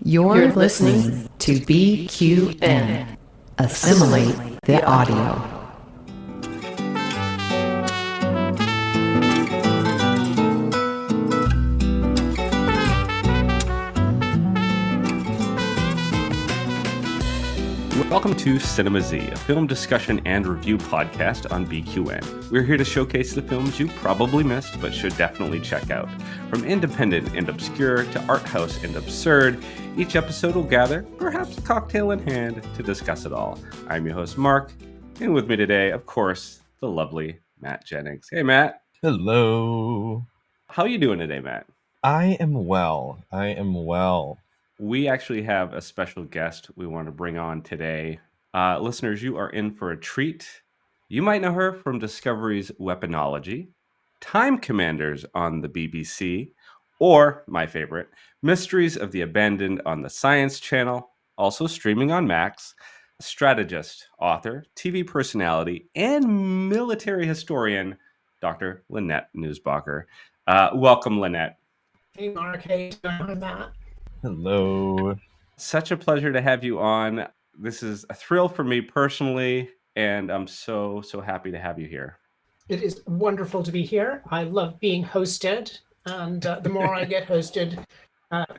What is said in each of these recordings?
You're listening to BQN. Assimilate the audio. Welcome to Cinema Z, a film discussion and review podcast on BQN. We're here to showcase the films you probably missed but should definitely check out. From independent and obscure to art house and absurd, each episode will gather, perhaps a cocktail in hand, to discuss it all. I'm your host, Mark, and with me today, of course, the lovely Matt Jennings. Hey, Matt. Hello. How are you doing today, Matt? I am well. We actually have a special guest we want to bring on today. Listeners, you are in for a treat. You might know her from Discovery's Weaponology, Time Commanders on the BBC, or, my favorite, Mysteries of the Abandoned on the Science Channel, also streaming on Max, strategist, author, TV personality, and military historian, Dr. Lynette Nusbacher. Welcome, Lynette. Hey, Mark. Hey, Matt. Hello. Such a pleasure to have you on. This is a thrill for me personally, and I'm so happy to have you here. It is wonderful to be here. I love being hosted, and the more I get hosted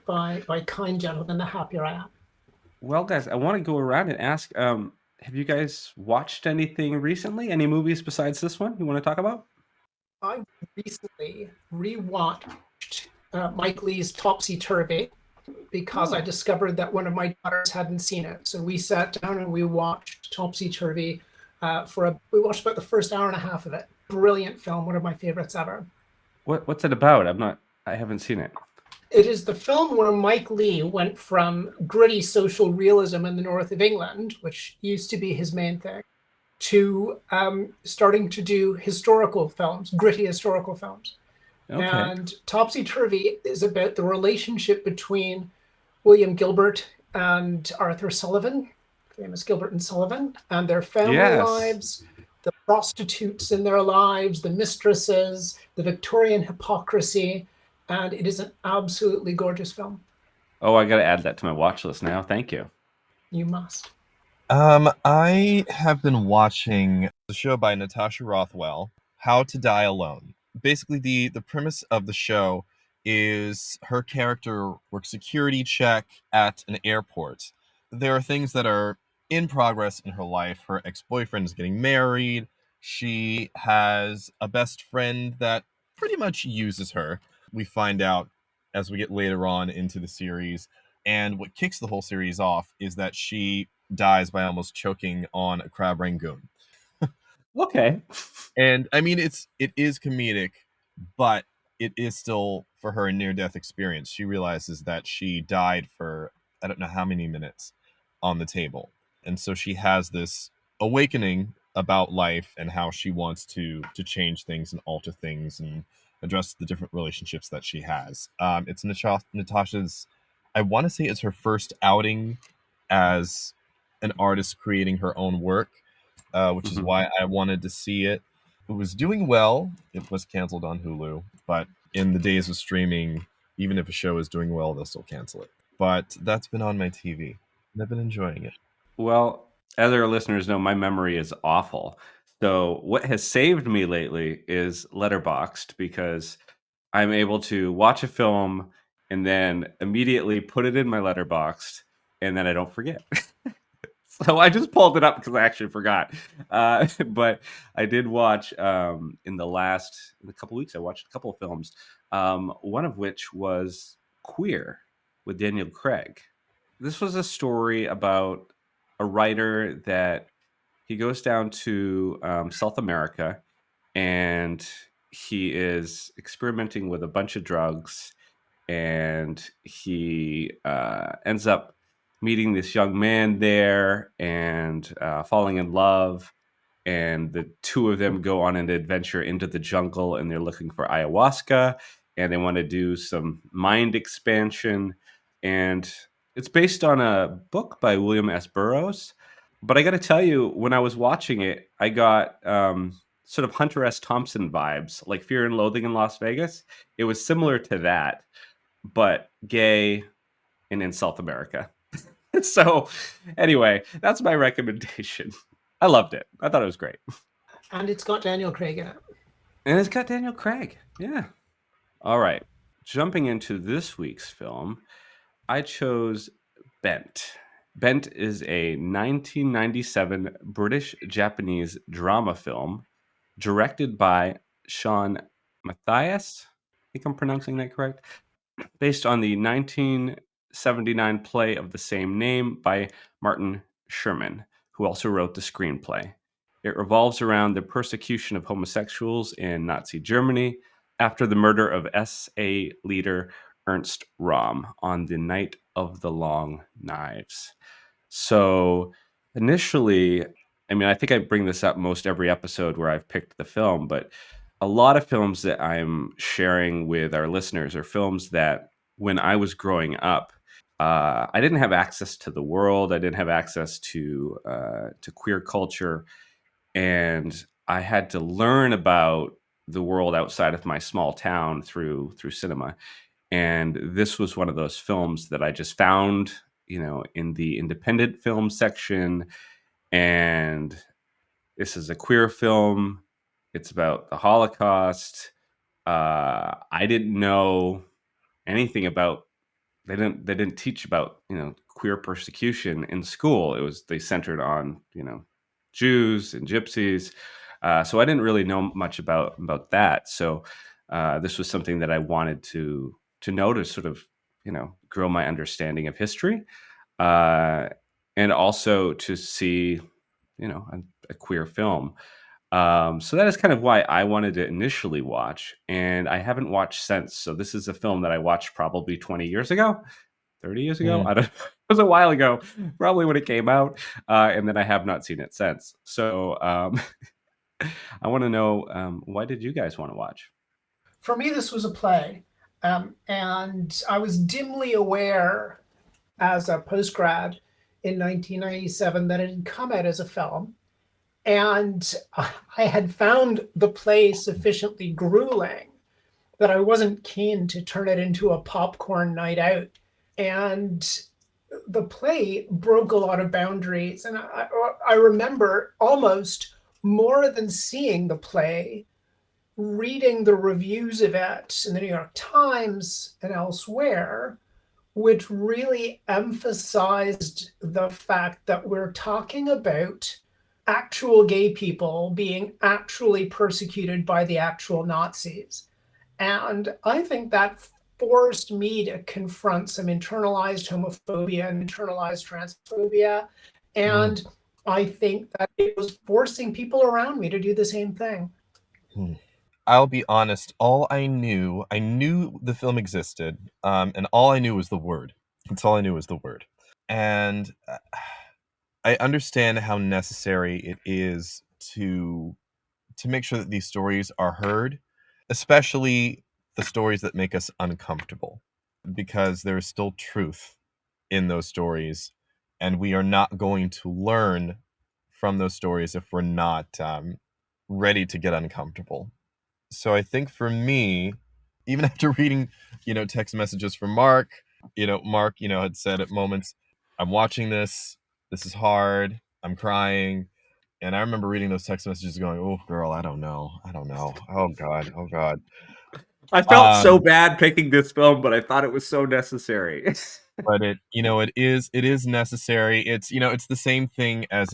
by kind gentlemen, the happier I am. Well, guys, I want to go around and ask, have you guys watched anything recently? Any movies besides this one you want to talk about? I recently rewatched Mike Leigh's Topsy Turvy because I discovered that one of my daughters hadn't seen it. So we sat down and we watched Topsy Turvy we watched about the first hour and a half of it. Brilliant film, one of my favorites ever. What's it about? I haven't seen it. It is the film where Mike Leigh went from gritty social realism in the north of England, which used to be his main thing, to starting to do historical films, gritty historical films. Okay. And Topsy Turvy is about the relationship between William Gilbert and Arthur Sullivan, famous Gilbert and Sullivan, and their family lives, the prostitutes in their lives, the mistresses, the Victorian hypocrisy, and it is an absolutely gorgeous film. Oh, I got to add that to my watch list now. Thank you. You must. I have been watching the show by Natasha Rothwell, How to Die Alone. Basically, the premise of the show is her character works security check at an airport. There are things that are in progress in her life. Her ex-boyfriend is getting married. She has a best friend that pretty much uses her. We find out as we get later on into the series. And what kicks the whole series off is that she dies by almost choking on a crab rangoon. Okay. And I mean, it is comedic, but it is still, for her, a near-death experience. She realizes that she died for, I don't know how many minutes on the table. And so she has this awakening about life and how she wants to change things and alter things and address the different relationships that she has. It's Natasha's, I want to say it's her first outing as an artist creating her own work, which is why I wanted to see it. It was doing well. It was canceled on Hulu, but in the days of streaming, even if a show is doing well, they'll still cancel it. But that's been on my TV, and I've been enjoying it. Well, as our listeners know, my memory is awful. So what has saved me lately is Letterboxd, because I'm able to watch a film and then immediately put it in my Letterboxd, and then I don't forget. So I just pulled it up because I actually forgot. But I did watch in a couple weeks, I watched a couple of films, one of which was Queer with Daniel Craig. This was a story about a writer that he goes down to South America, and he is experimenting with a bunch of drugs, and he ends up meeting this young man there and falling in love. And the two of them go on an adventure into the jungle, and they're looking for ayahuasca, and they want to do some mind expansion. And it's based on a book by William S. Burroughs. But I got to tell you, when I was watching it, I got sort of Hunter S. Thompson vibes, like Fear and Loathing in Las Vegas. It was similar to that, but gay, in South America. So anyway, that's my recommendation. I loved it. I thought it was great. And it's got Daniel Craig in it. And it's got Daniel Craig. Yeah. All right. Jumping into this week's film, I chose Bent. Bent is a 1997 British-Japanese drama film directed by Sean Matthias. I think I'm pronouncing that correct. Based on the 1979 play of the same name by Martin Sherman, who also wrote the screenplay. It revolves around the persecution of homosexuals in Nazi Germany after the murder of SA leader Ernst Röhm on the Night of the Long Knives. So initially, I mean, I think I bring this up most every episode where I've picked the film, but a lot of films that I'm sharing with our listeners are films that when I was growing up, I didn't have access to the world. I didn't have access to queer culture, and I had to learn about the world outside of my small town through cinema. And this was one of those films that I just found, in the independent film section. And this is a queer film. It's about the Holocaust. I didn't know anything about. They didn't teach about queer persecution in school. They centered on Jews and gypsies. So I didn't really know much about that. So this was something that I wanted to know to sort of grow my understanding of history, and also to see a queer film. So that is kind of why I wanted to initially watch, and I haven't watched since. So this is a film that I watched probably 20 years ago, 30 years ago. I don't know. It was a while ago, probably when it came out, and then I have not seen it since. So I want to know, why did you guys want to watch? For me, this was a play. And I was dimly aware as a postgrad in 1997 that it had come out as a film. And I had found the play sufficiently grueling that I wasn't keen to turn it into a popcorn night out. And the play broke a lot of boundaries. And I remember almost more than seeing the play, reading the reviews of it in the New York Times and elsewhere, which really emphasized the fact that we're talking about actual gay people being actually persecuted by the actual Nazis. And I think that forced me to confront some internalized homophobia and internalized transphobia. And I think that it was forcing people around me to do the same thing. I'll be honest, I knew the film existed, and all I knew was the word. That's all I knew was the word. And I understand how necessary it is to make sure that these stories are heard, especially the stories that make us uncomfortable, because there is still truth in those stories, and we are not going to learn from those stories if we're not ready to get uncomfortable. So I think for me, even after reading, text messages from Mark, Mark, had said at moments, I'm watching this is hard, I'm crying. And I remember reading those text messages going, oh, girl, I don't know. Oh, God. I felt so bad picking this film, but I thought it was so necessary. But it is necessary. It's, it's the same thing as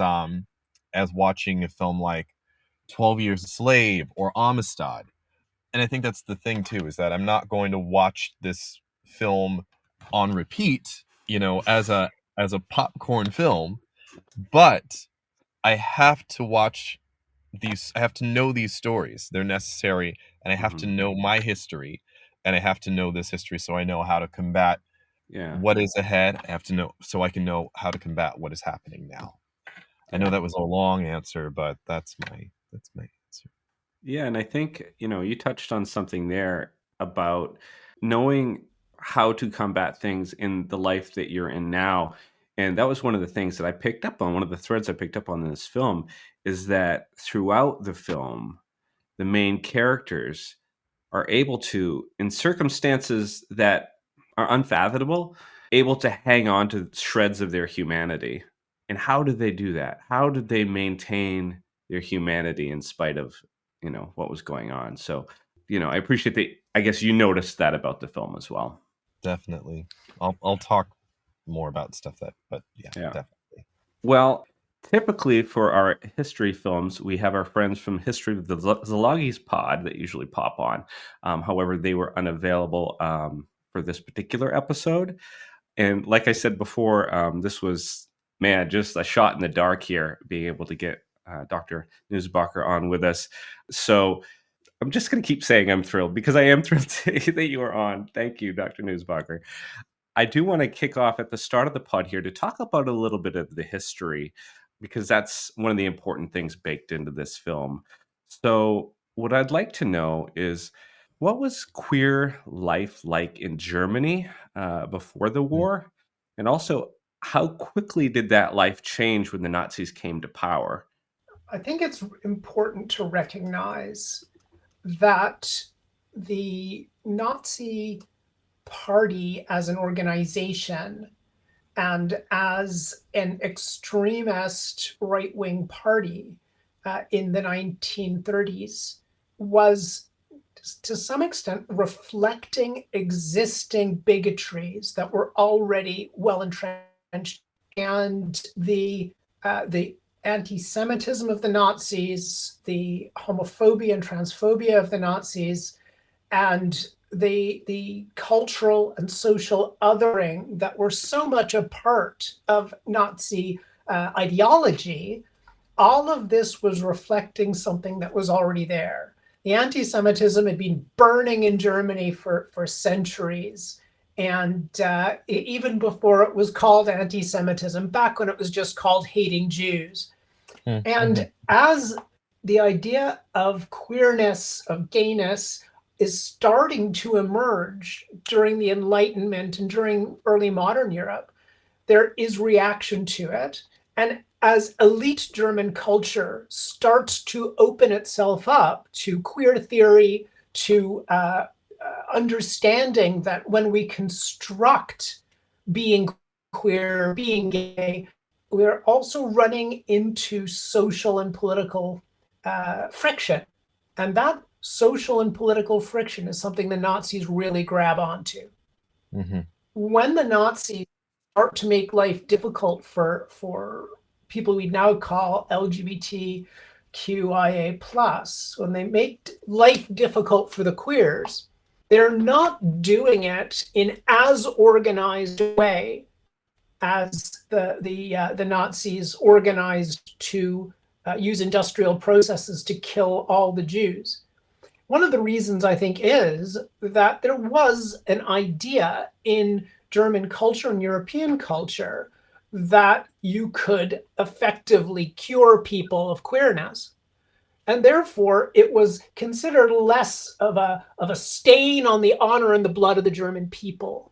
watching a film like 12 Years a Slave or Amistad. And I think that's the thing too, is that I'm not going to watch this film on repeat, as a popcorn film, but I have to watch these. I have to know these stories. They're necessary, and I have to know my history, and I have to know this history so I know how to combat what is ahead. I have to know so I can know how to combat what is happening now. I know that was a long answer, but that's my answer. Yeah, and I think, you touched on something there about knowing how to combat things in the life that you're in now. And that was one of the things that I picked up on. One of the threads I picked up on in this film is that throughout the film, the main characters are able to, in circumstances that are unfathomable, able to hang on to shreds of their humanity. And how did they do that? How did they maintain their humanity in spite of, what was going on? So, I appreciate that. I guess you noticed that about the film as well. Definitely. I'll talk more about stuff but yeah, Yeah. definitely. Well, typically for our history films, we have our friends from History of the Szilagyi's pod that usually pop on. However, they were unavailable for this particular episode. And like I said before, this was, just a shot in the dark here, being able to get Dr. Nusbacher on with us. So I'm just going to keep saying I'm thrilled, because I am thrilled that you are on. Thank you, Dr. Nusbacher. I do want to kick off at the start of the pod here to talk about a little bit of the history, because that's one of the important things baked into this film. So what I'd like to know is, what was queer life like in Germany before the war? And also, how quickly did that life change when the Nazis came to power? I think it's important to recognize that the Nazi Party as an organization and as an extremist right-wing party in the 1930s was, to some extent, reflecting existing bigotries that were already well entrenched, and the anti-Semitism of the Nazis, the homophobia and transphobia of the Nazis, and the cultural and social othering that were so much a part of Nazi ideology. All of this was reflecting something that was already there. The anti-Semitism had been burning in Germany for centuries. And even before it was called anti-Semitism, back when it was just called hating Jews. Mm-hmm. And as the idea of queerness, of gayness, is starting to emerge during the Enlightenment and during early modern Europe, there is reaction to it. And as elite German culture starts to open itself up to queer theory, to understanding that when we construct being queer, being gay, we're also running into social and political friction. And that social and political friction is something the Nazis really grab onto. Mm-hmm. When the Nazis start to make life difficult for people we now call LGBTQIA+, when they make life difficult for the queers, they're not doing it in as organized a way as the Nazis organized to use industrial processes to kill all the Jews. One of the reasons, I think, is that there was an idea in German culture and European culture that you could effectively cure people of queerness. And therefore, it was considered less of a stain on the honor and the blood of the German people.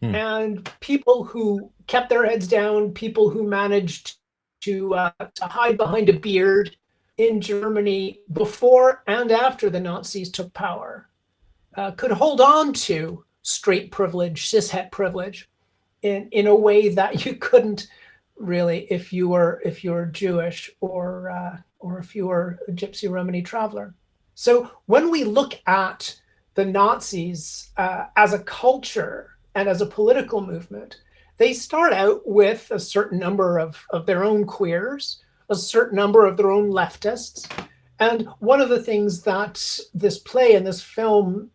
And people who kept their heads down, people who managed to hide behind a beard in Germany before and after the Nazis took power could hold on to straight privilege, cishet privilege, in a way that you couldn't really if you were Jewish or if you were a Gypsy Romany traveler. So when we look at the Nazis as a culture and as a political movement, they start out with a certain number of their own queers, a certain number of their own leftists. And one of the things that this play and this film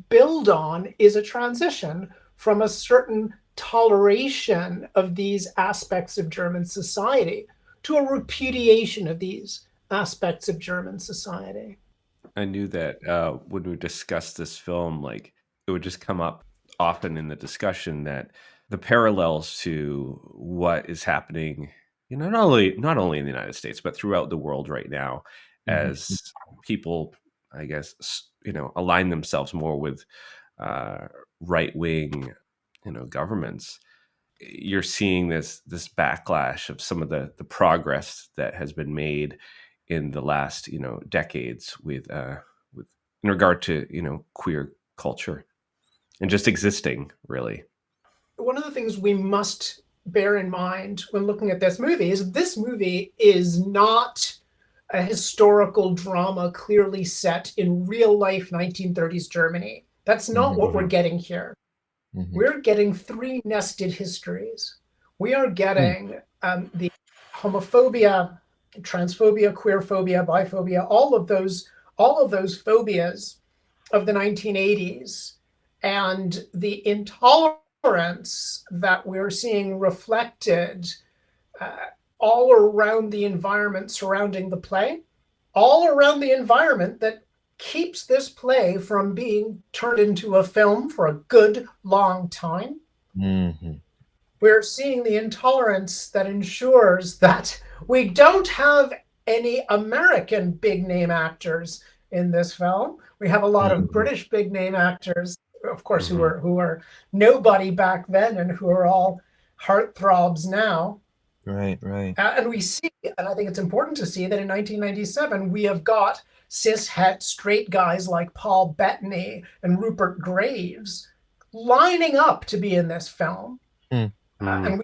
build on is a transition from a certain toleration of these aspects of German society to a repudiation of these aspects of German society. I knew that when we discussed this film, like, it would just come up often in the discussion that the parallels to what is happening, not only in the United States, but throughout the world right now, as people, I guess, align themselves more with right-wing, governments. You're seeing this backlash of some of the progress that has been made in the last decades with in regard to queer culture and just existing, really. one of the things we must bear in mind when looking at this movie is not a historical drama clearly set in real life 1930s Germany. That's not what we're getting here. We're getting three nested histories. We are getting the homophobia, transphobia, queerphobia, biphobia, all of those phobias of the 1980s, and the intolerance that we're seeing reflected all around the environment surrounding the play, all around the environment that keeps this play from being turned into a film for a good long time. We're seeing the intolerance that ensures that we don't have any American big name actors in this film. We have a lot of British big name actors, of course, who are nobody back then and who are all heartthrobs now. Right. And we see, and I think it's important to see, that in 1997 we have got cis-het straight guys like Paul Bettany and Rupert Graves lining up to be in this film. And we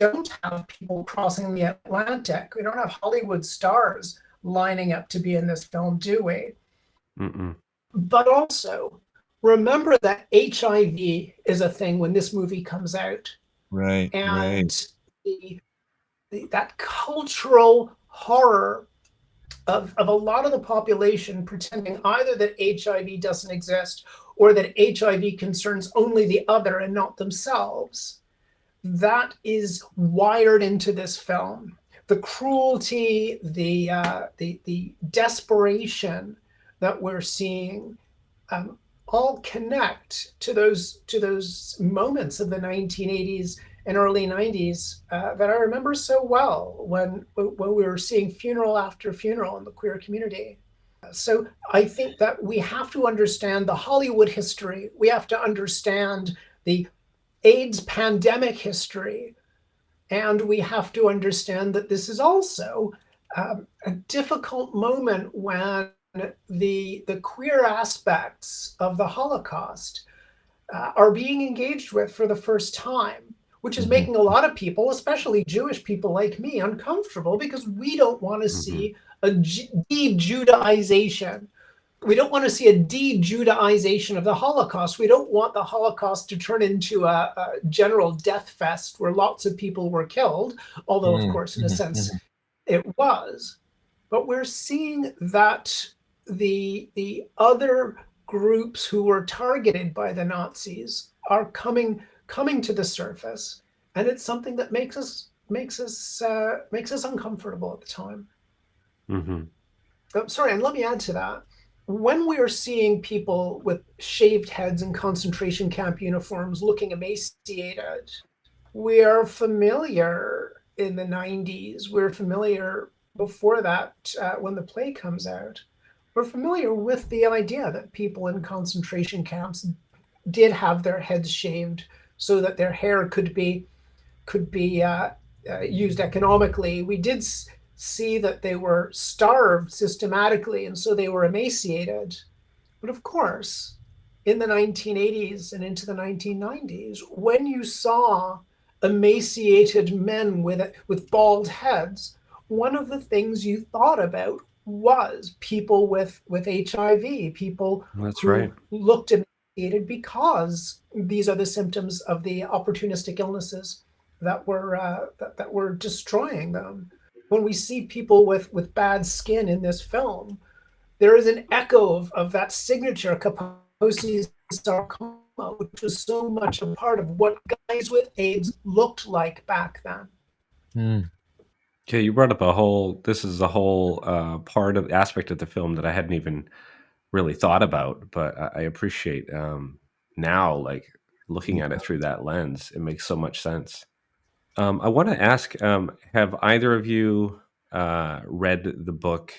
don't have people crossing the Atlantic. We don't have Hollywood stars lining up to be in this film, do we? But also, remember that HIV is a thing when this movie comes out. Right. And that cultural horror of a lot of the population pretending either that HIV doesn't exist or that HIV concerns only the other and not themselves. That is wired into this film. The cruelty, the desperation that we're seeing all connect to those moments of the 1980s and early 90s that I remember so well when we were seeing funeral after funeral in the queer community. So I think that we have to understand the Hollywood history. We have to understand the AIDS pandemic history. And we have to understand that this is also a difficult moment when the queer aspects of the Holocaust are being engaged with for the first time, which is making a lot of people, especially Jewish people like me, uncomfortable because we don't want to see a de-Judaization. We don't want to see a de-Judaization of the Holocaust. We don't want the Holocaust to turn into a general death fest where lots of people were killed, although, of course, in a sense, it was. But we're seeing that the other groups who were targeted by the Nazis are coming to the surface, and it's something that makes us uncomfortable at the time. Sorry, and let me add to that. When we are seeing people with shaved heads in concentration camp uniforms looking emaciated, we are familiar in the 90s. We're familiar before that when the play comes out. We're familiar with the idea that people in concentration camps did have their heads shaved so that their hair could be used economically. We did see that they were starved systematically, and so they were emaciated. But of course, in the 1980s and into the 1990s, when you saw emaciated men with bald heads, one of the things you thought about was people with HIV, people who looked emaciated because these are the symptoms of the opportunistic illnesses that were destroying them. When we see people with bad skin in this film, there is an echo of that signature Kaposi's sarcoma, which was so much a part of what guys with AIDS looked like back then. Okay, you brought up a whole part of aspect of the film that I hadn't even really thought about, but I appreciate now, like looking at it through that lens, it makes so much sense. I want to ask, have either of you read the book,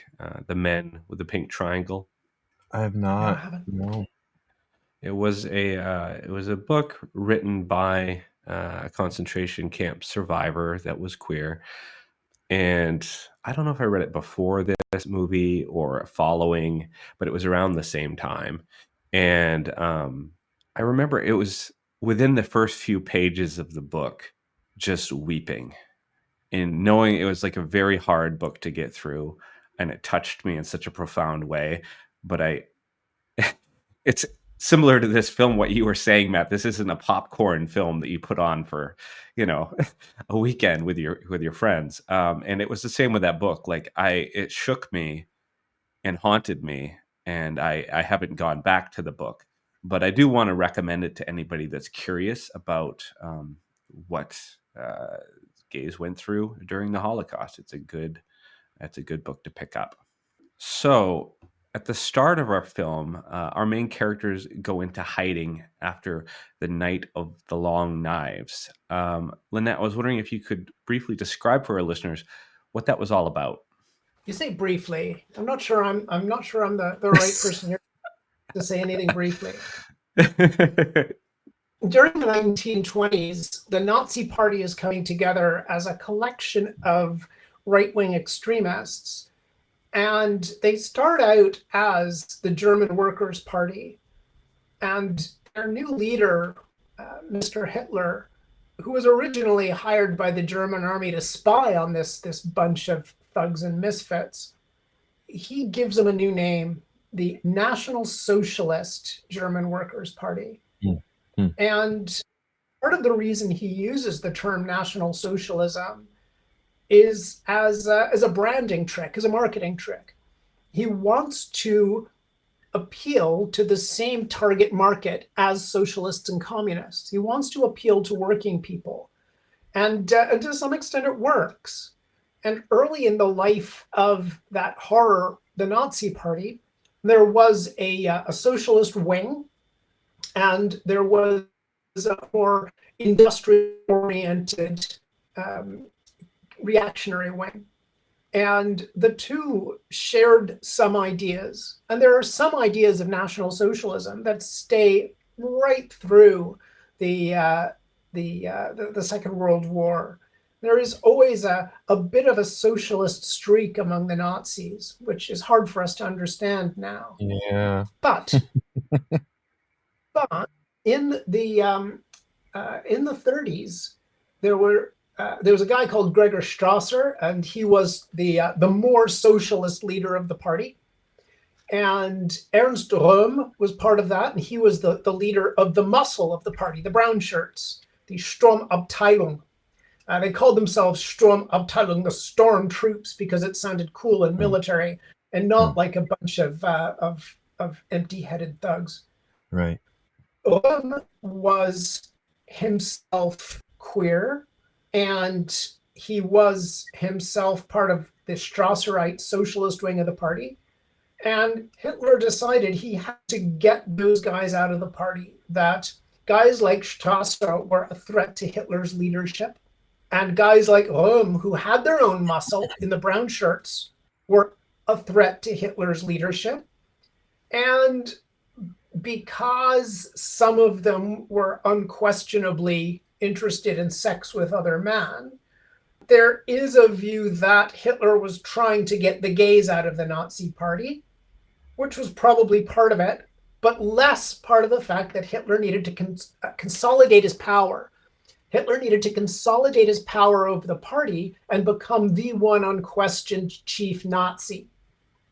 The Men with the Pink Triangle? I have not. No. It was a book written by a concentration camp survivor that was queer. And I don't know if I read it before this movie or following, but it was around the same time. And I remember it was within the first few pages of the book, just weeping and knowing it was like a very hard book to get through, and it touched me in such a profound way. But it's similar to this film, what you were saying, Matt. This isn't a popcorn film that you put on for, a weekend with your friends. And it was the same with that book. Like it shook me and haunted me, and I haven't gone back to the book, but I do want to recommend it to anybody that's curious about what gays went through during the Holocaust. It's a good book to pick up. So at the start of our film, our main characters go into hiding after the Night of the Long Knives. Lynette, I was wondering if you could briefly describe for our listeners what that was all about. You say briefly. I'm not sure I'm the right person here to say anything briefly. During the 1920s, the Nazi Party is coming together as a collection of right-wing extremists. And they start out as the German Workers' Party. And their new leader, Mr. Hitler, who was originally hired by the German army to spy on this bunch of thugs and misfits, he gives them a new name, the National Socialist German Workers' Party. Mm-hmm. And part of the reason he uses the term National Socialism is as a branding trick, as a marketing trick. He wants to appeal to the same target market as socialists and communists. He wants to appeal to working people. And to some extent it works. And early in the life of that horror, the Nazi Party, there was a socialist wing, and there was a more industrial-oriented reactionary wing. And the two shared some ideas. And there are some ideas of National Socialism that stay right through the Second World War. There is always a bit of a socialist streak among the Nazis, which is hard for us to understand now. Yeah. But in the 30s, there was a guy called Gregor Strasser, and he was the more socialist leader of the party. And Ernst Röhm was part of that, and he was the leader of the muscle of the party, the brown shirts, the Sturmabteilung. They called themselves Sturmabteilung, the storm troops, because it sounded cool and military, and not like a bunch of empty-headed thugs. Right. Röhm was himself queer, and he was himself part of the Strasserite socialist wing of the party. And Hitler decided he had to get those guys out of the party, that guys like Strasser were a threat to Hitler's leadership, and guys like Röhm, who had their own muscle in the brown shirts, were a threat to Hitler's leadership. And because some of them were unquestionably interested in sex with other men, there is a view that Hitler was trying to get the gays out of the Nazi Party, which was probably part of it, but less part of the fact that Hitler needed to consolidate his power. Hitler needed to consolidate his power over the party and become the one unquestioned chief Nazi.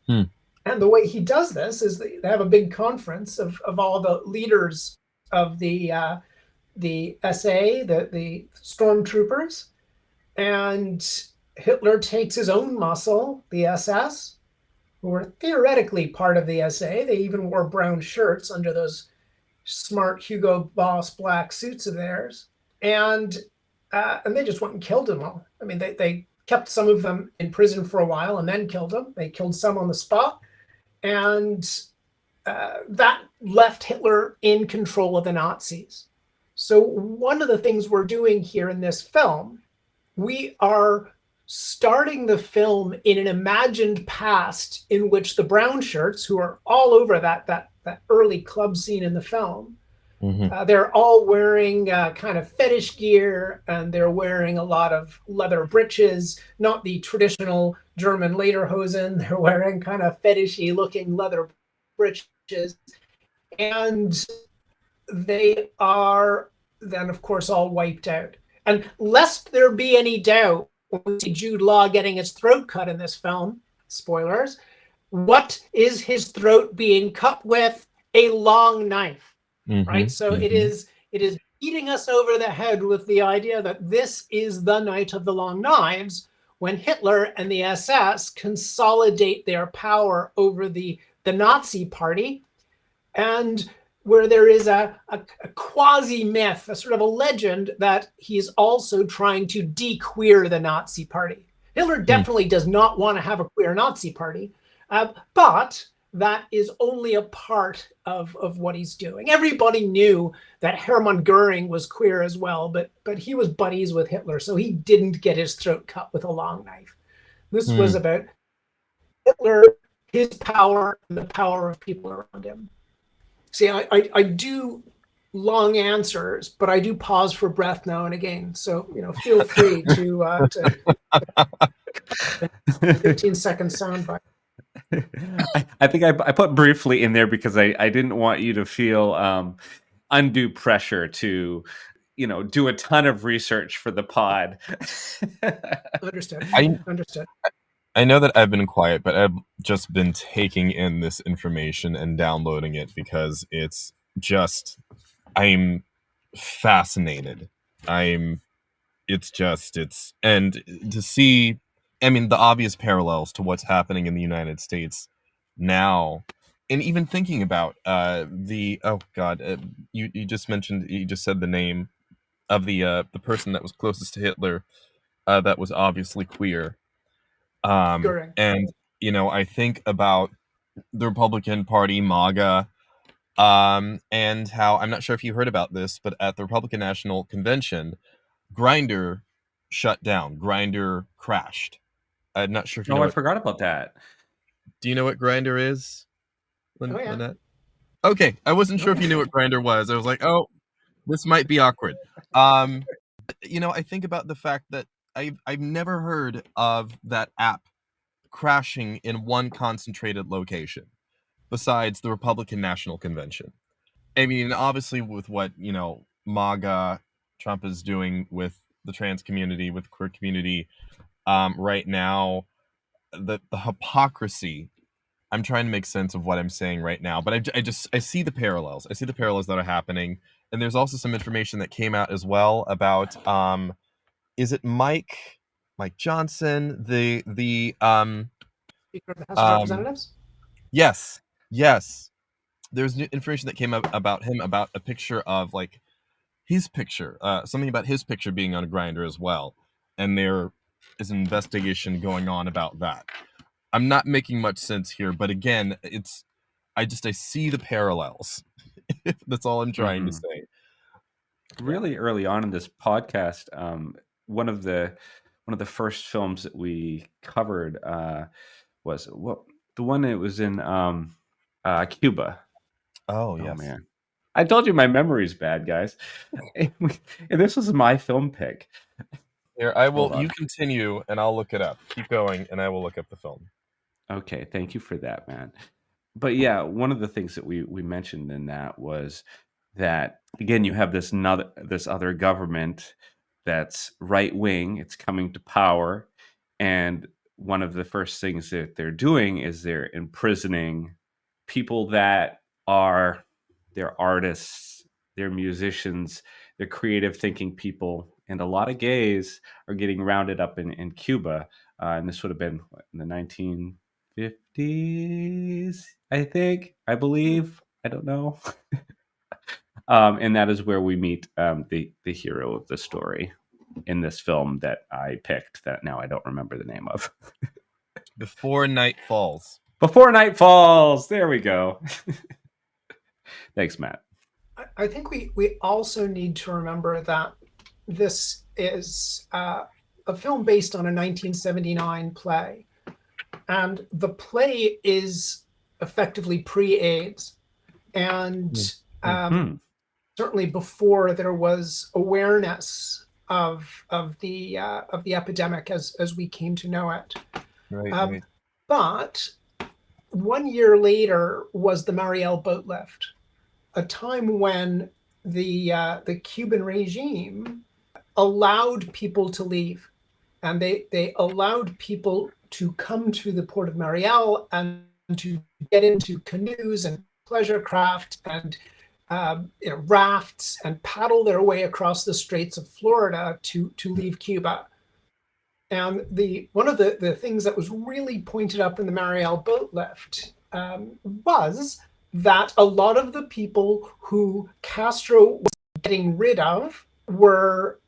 And the way he does this is they have a big conference of all the leaders of the SA, the stormtroopers, and Hitler takes his own muscle, the SS, who were theoretically part of the SA. They even wore brown shirts under those smart Hugo Boss black suits of theirs, and they just went and killed them all. I mean, they kept some of them in prison for a while and then killed them. They killed some on the spot, and that left Hitler in control of the Nazis. So one of the things we're doing here in this film, we are starting the film in an imagined past in which the brown shirts, who are all over that early club scene in the film, they're all wearing kind of fetish gear, and they're wearing a lot of leather breeches, not the traditional German lederhosen. They're wearing kind of fetishy looking leather breeches. And they are then of course all wiped out. And lest there be any doubt, when we see Jude Law getting his throat cut in this film, spoilers, what is his throat being cut with? A long knife, right? So it is beating us over the head with the idea that this is the night of the long knives, when Hitler and the SS consolidate their power over the Nazi party, and where there is a quasi-myth, a sort of a legend that he is also trying to de-queer the Nazi party. Hitler definitely does not want to have a queer Nazi party, but that is only a part of what he's doing. Everybody knew that Hermann Goering was queer as well, but he was buddies with Hitler, so he didn't get his throat cut with a long knife. This was about Hitler, his power, and the power of people around him. See, I do long answers, but I do pause for breath now and again. So, feel free to 15-second soundbite. I think I put briefly in there because I didn't want you to feel undue pressure to, do a ton of research for the pod. Understood. Understood. I know that I've been quiet, but I've just been taking in this information and downloading it because I'm fascinated. And to see, the obvious parallels to what's happening in the United States now, and even thinking about you just said the name of the person that was closest to Hitler, that was obviously queer. And I think about the Republican Party, MAGA, and how, I'm not sure if you heard about this, but at the Republican National Convention, Grindr shut down. Grindr crashed. I'm not sure if you know. I forgot about that. Do you know what Grindr is, yeah. Lynette? Okay, I wasn't sure if you knew what Grindr was. I was like, oh, this might be awkward. I think about the fact that I've never heard of that app crashing in one concentrated location besides the Republican National Convention. Obviously with what, MAGA, Trump is doing with the trans community, with the queer community, right now, the hypocrisy. I'm trying to make sense of what I'm saying right now, but I see the parallels. I see the parallels that are happening. And there's also some information that came out as well about, is it Mike Johnson, the Speaker of the House of Representatives? Yes. There's new information that came up about him, about a picture of his picture, something about his picture being on a Grindr as well. And there is an investigation going on about that. I'm not making much sense here, but again, I see the parallels. That's all I'm trying to say. Really early on in this podcast, one of the first films that we covered was the one that was in Cuba. Oh yes. Man, I told you my memory's bad, guys. And this was my film pick. Here, I will. You continue, and I'll look it up. Keep going, and I will look up the film. Okay, thank you for that, man. But yeah, one of the things that we mentioned in that was that, again, you have this other government that's right wing. It's coming to power, and one of the first things that they're doing is they're imprisoning people that they're artists, they're musicians, they're creative thinking people, and a lot of gays are getting rounded up in Cuba, and this would have been in the 1950s, I believe. I don't know. And that is where we meet the hero of the story in this film that I picked, that now I don't remember the name of. Before Night Falls. Before Night Falls. There we go. Thanks, Matt. I think we also need to remember that this is a film based on a 1979 play. And the play is effectively pre-AIDS. And certainly before there was awareness of the epidemic as we came to know it. Right. But 1 year later was the Marielle boat lift, a time when the Cuban regime allowed people to leave, and they allowed people to come to the port of Mariel and to get into canoes and pleasure craft and rafts and paddle their way across the Straits of Florida to leave Cuba. And one of the things that was really pointed up in the Mariel boat lift was that a lot of the people who Castro was getting rid of were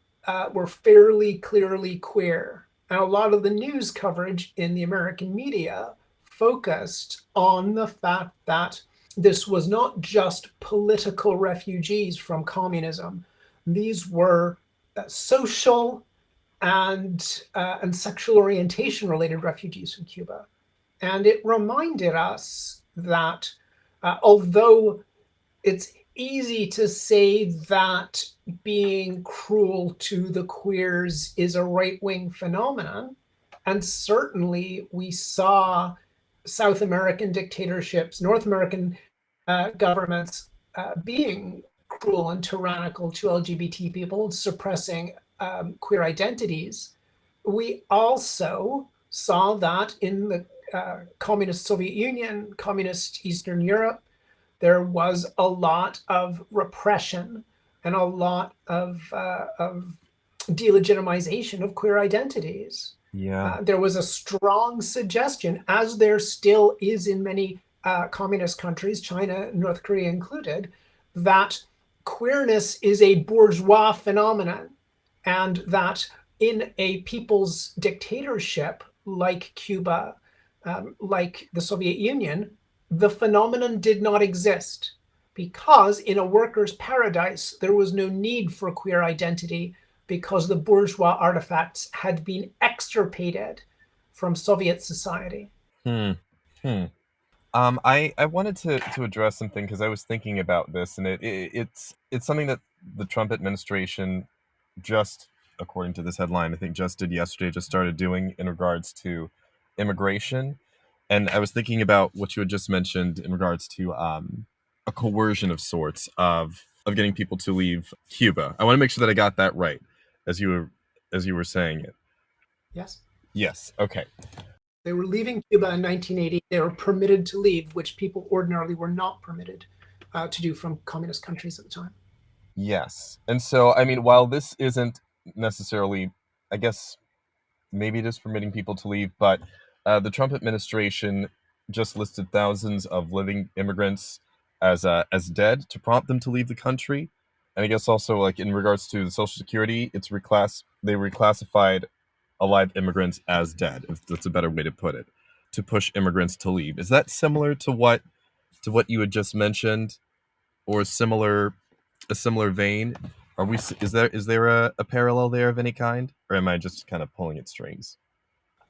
fairly clearly queer. And a lot of the news coverage in the American media focused on the fact that this was not just political refugees from communism. These were social and sexual orientation related refugees from Cuba. And it reminded us that although it's easy to say that being cruel to the queers is a right-wing phenomenon, and certainly we saw South American dictatorships, North American governments being cruel and tyrannical to LGBT people, suppressing queer identities. We also saw that in the communist Soviet Union, communist Eastern Europe, there was a lot of repression and a lot of delegitimization of queer identities. Yeah. There was a strong suggestion, as there still is in many communist countries, China, North Korea included, that queerness is a bourgeois phenomenon, and that in a people's dictatorship like Cuba, like the Soviet Union, the phenomenon did not exist, because in a worker's paradise, there was no need for queer identity, because the bourgeois artifacts had been extirpated from Soviet society. I wanted to address something because I was thinking about this, and it's something that the Trump administration just, according to this headline, I think just started doing in regards to immigration. And I was thinking about what you had just mentioned in regards to a coercion of sorts of getting people to leave Cuba. I want to make sure that I got that right as you were saying it. Yes. Yes. Okay. They were leaving Cuba in 1980. They were permitted to leave, which people ordinarily were not permitted to do from communist countries at the time. Yes. And so, I mean, while this isn't necessarily, I guess, maybe it is permitting people to leave, but the Trump administration just listed thousands of living immigrants as dead to prompt them to leave the country. And I guess also, like, in regards to the Social Security, they reclassified alive immigrants as dead, if that's a better way to put it, to push immigrants to leave. Is that similar to what you had just mentioned, or a similar vein? Is there a parallel there of any kind, or am I just kind of pulling at strings?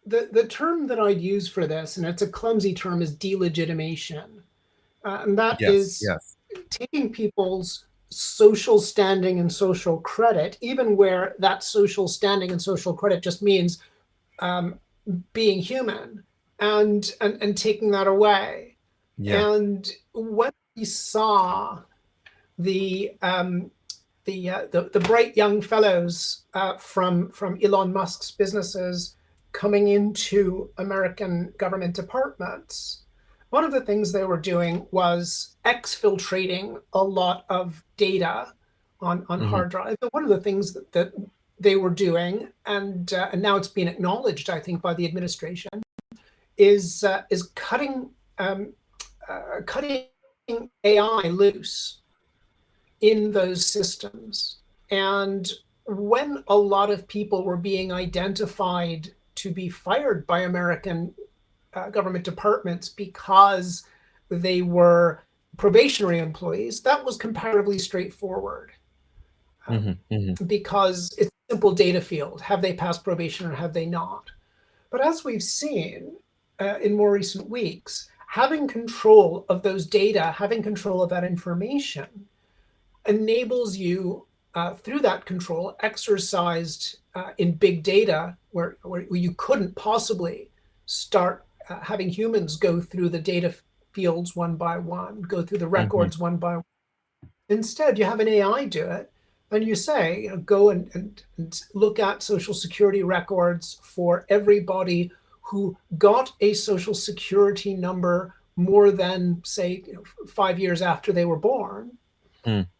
The term that I'd use for this, and it's a clumsy term, is delegitimation. And that is taking people's social standing and social credit, even where that social standing and social credit just means being human, and taking that away. Yeah. And when we saw the bright young fellows from Elon Musk's businesses coming into American government departments, one of the things they were doing was exfiltrating a lot of data on hard drive. But one of the things that they were doing, and now it's been acknowledged, I think, by the administration, is cutting AI loose in those systems. And when a lot of people were being identified to be fired by American government departments because they were probationary employees, that was comparatively straightforward. Because it's a simple data field. Have they passed probation or have they not? But as we've seen in more recent weeks, having control of those data, having control of that information, enables you, through that control exercised in big data, where you couldn't possibly start having humans go through the data fields one by one, go through the records one by one. Instead, you have an AI do it, and you say, go and look at social security records for everybody who got a social security number more than, say, 5 years after they were born.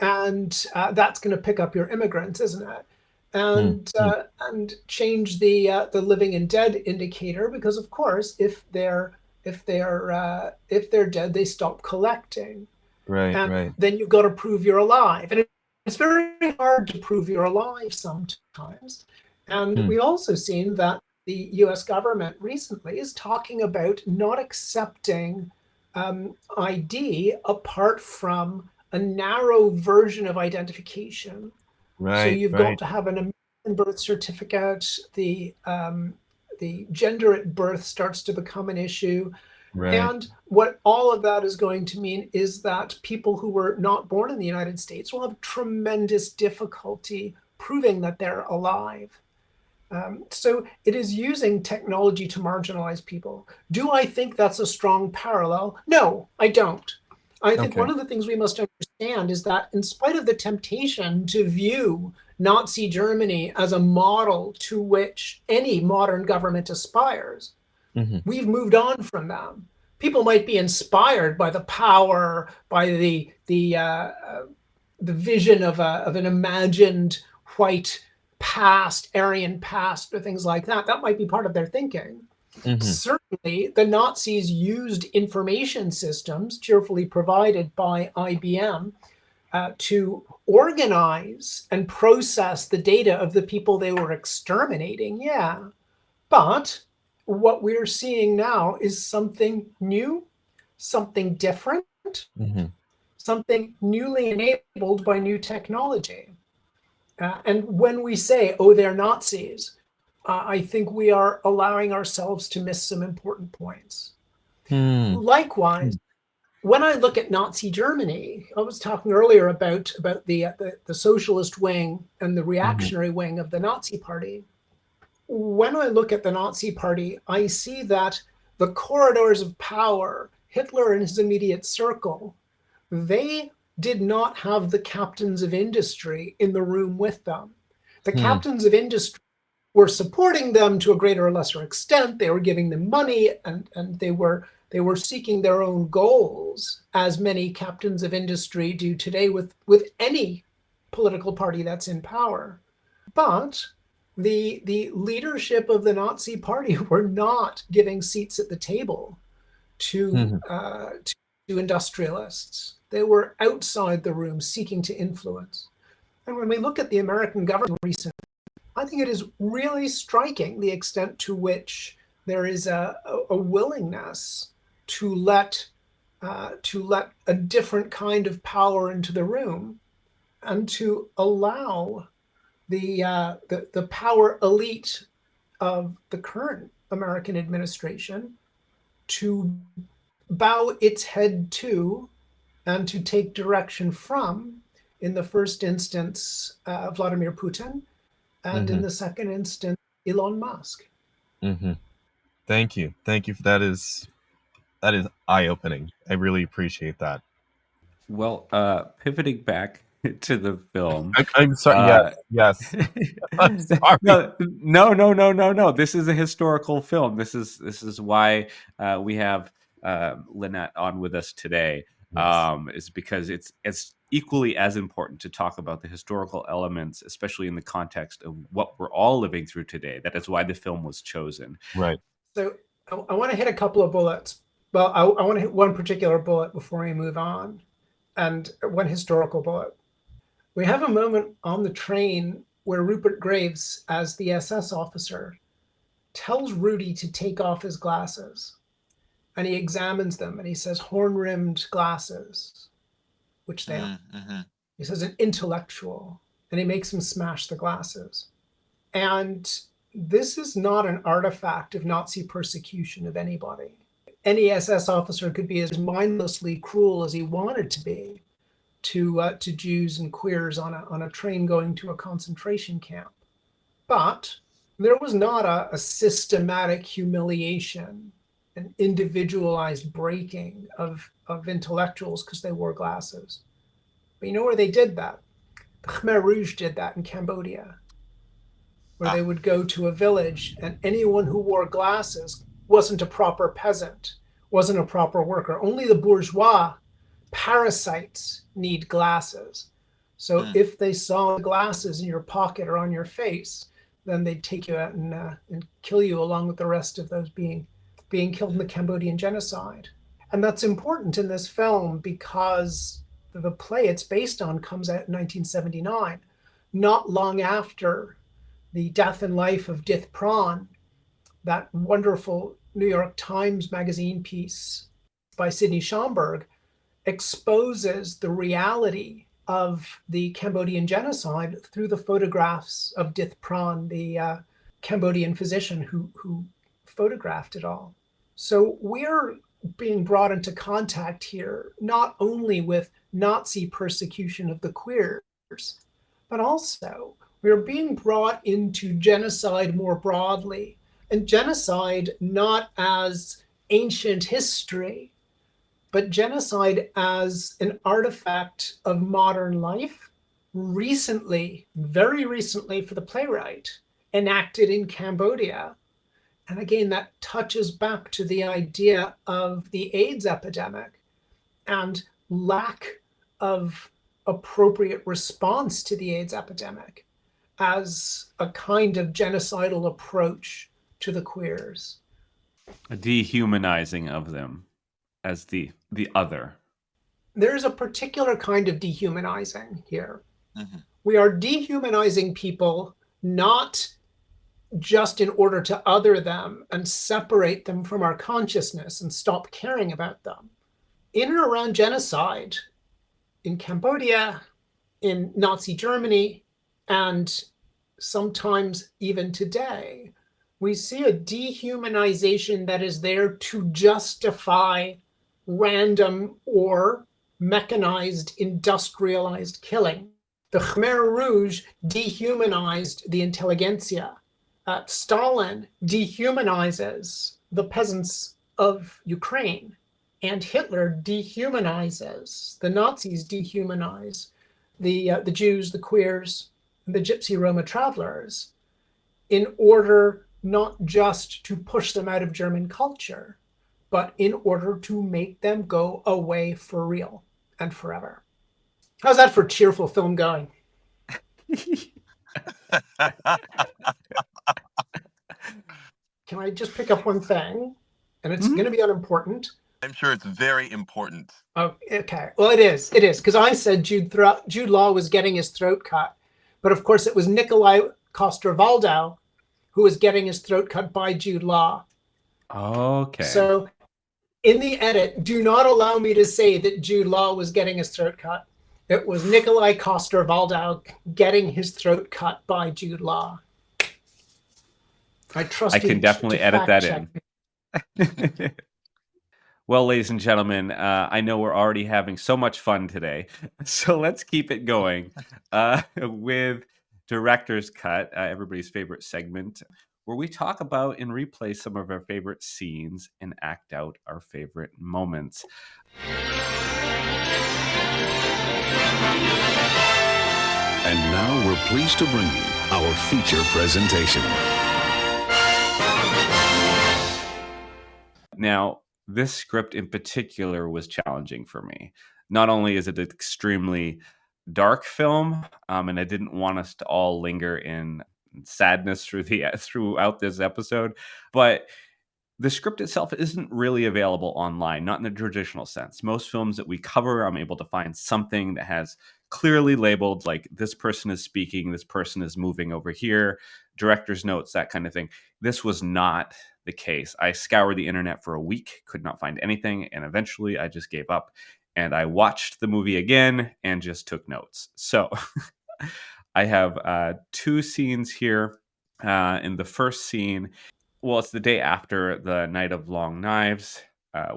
And that's going to pick up your immigrants, isn't it? And change the living and dead indicator, because of course, if they're dead, they stop collecting. And then you've got to prove you're alive. And it's very hard to prove you're alive sometimes. And we've also seen that the US government recently is talking about not accepting ID apart from a narrow version of identification. So you've got to have an American birth certificate. The gender at birth starts to become an issue. And what all of that is going to mean is that people who were not born in the United States will have tremendous difficulty proving that they're alive. So it is using technology to marginalize people. Do I think that's a strong parallel? No, I don't. I think one of the things we must understand is that in spite of the temptation to view Nazi Germany as a model to which any modern government aspires, we've moved on from them. People might be inspired by the power, by the vision of an imagined white past, Aryan past, or things like that. That might be part of their thinking. Certainly, the Nazis used information systems, cheerfully provided by IBM, to organize and process the data of the people they were exterminating. Yeah, but what we're seeing now is something new, something different, something newly enabled by new technology. And when we say, oh, they're Nazis, I think we are allowing ourselves to miss some important points. Likewise, when I look at Nazi Germany, I was talking earlier about the socialist wing and the reactionary wing of the Nazi Party. When I look at the Nazi Party, I see that the corridors of power, Hitler and his immediate circle, they did not have the captains of industry in the room with them. The captains of industry were supporting them to a greater or lesser extent. They were giving them money, and they were seeking their own goals, as many captains of industry do today with any political party that's in power. But the leadership of the Nazi Party were not giving seats at the table to industrialists. They were outside the room seeking to influence. And when we look at the American government recently, I think it is really striking the extent to which there is a willingness to let a different kind of power into the room, and to allow the power elite of the current American administration to bow its head to and to take direction from, in the first instance, Vladimir Putin, and in the second instance, Elon Musk. Thank you. That is eye-opening. I really appreciate that. Well, pivoting back to the film. I'm sorry. Yes. I'm sorry. No. This is a historical film. This is why we have Lynette on with us today. Is because it's equally as important to talk about the historical elements, especially in the context of what we're all living through today. That is why the film was chosen. Right. So I want to hit a couple of bullets. Well, I want to hit one particular bullet before we move on, and one historical bullet. We have a moment on the train where Rupert Graves, as the SS officer, tells Rudy to take off his glasses. And he examines them, and he says, horn-rimmed glasses, which they are. He says, an intellectual, and he makes him smash the glasses. And this is not an artifact of Nazi persecution of anybody. Any SS officer could be as mindlessly cruel as he wanted to be to Jews and queers on a train going to a concentration camp. But there was not a systematic humiliation, an individualized breaking of intellectuals because they wore glasses. But you know where they did that? The Khmer Rouge did that in Cambodia, where they would go to a village and anyone who wore glasses wasn't a proper peasant, wasn't a proper worker. Only the bourgeois parasites need glasses. So if they saw glasses in your pocket or on your face, then they'd take you out and kill you along with the rest of those being killed in the Cambodian genocide. And that's important in this film because the play it's based on comes out in 1979, not long after the death and life of Dith Pran, that wonderful New York Times Magazine piece by Sidney Schomburg exposes the reality of the Cambodian genocide through the photographs of Dith Pran, the Cambodian physician who photographed it all. So we're being brought into contact here, not only with Nazi persecution of the queers, but also we're being brought into genocide more broadly, and genocide not as ancient history, but genocide as an artifact of modern life, recently, very recently for the playwright, enacted in Cambodia. And again, that touches back to the idea of the AIDS epidemic and lack of appropriate response to the AIDS epidemic as a kind of genocidal approach to the queers. A dehumanizing of them as the other. There's a particular kind of dehumanizing here. Mm-hmm. We are dehumanizing people not just in order to other them and separate them from our consciousness and stop caring about them. In and around genocide, in Cambodia, in Nazi Germany, and sometimes even today, we see a dehumanization that is there to justify random or mechanized, industrialized killing. The Khmer Rouge dehumanized the intelligentsia. Stalin dehumanizes the peasants of Ukraine, and Hitler dehumanizes, the Nazis dehumanize the Jews, the queers, the Gypsy Roma travelers in order not just to push them out of German culture, but in order to make them go away for real and forever. How's that for cheerful film going? Can I just pick up one thing? And it's going to be unimportant. I'm sure it's very important. Oh, okay. Well, it is. It is. Because I said Jude Law was getting his throat cut. But of course, it was Nikolai Coster-Waldau who was getting his throat cut by Jude Law. Okay. So in the edit, do not allow me to say that Jude Law was getting his throat cut. It was Nikolai Coster-Waldau getting his throat cut by Jude Law. I can definitely edit that in. Well, ladies and gentlemen, I know we're already having so much fun today, so let's keep it going with Director's Cut, everybody's favorite segment, where we talk about and replay some of our favorite scenes and act out our favorite moments. And now we're pleased to bring you our feature presentation. Now, this script in particular was challenging for me. Not only is it an extremely dark film, and I didn't want us to all linger in sadness throughout this episode, but the script itself isn't really available online, not in the traditional sense. Most films that we cover, I'm able to find something that has clearly labeled, like this person is speaking, this person is moving over here, director's notes, that kind of thing. This was not the case. I scoured the internet for a week, could not find anything, and eventually I just gave up. And I watched the movie again and just took notes. So I have two scenes here. In the first scene, well, it's the day after the Night of Long Knives.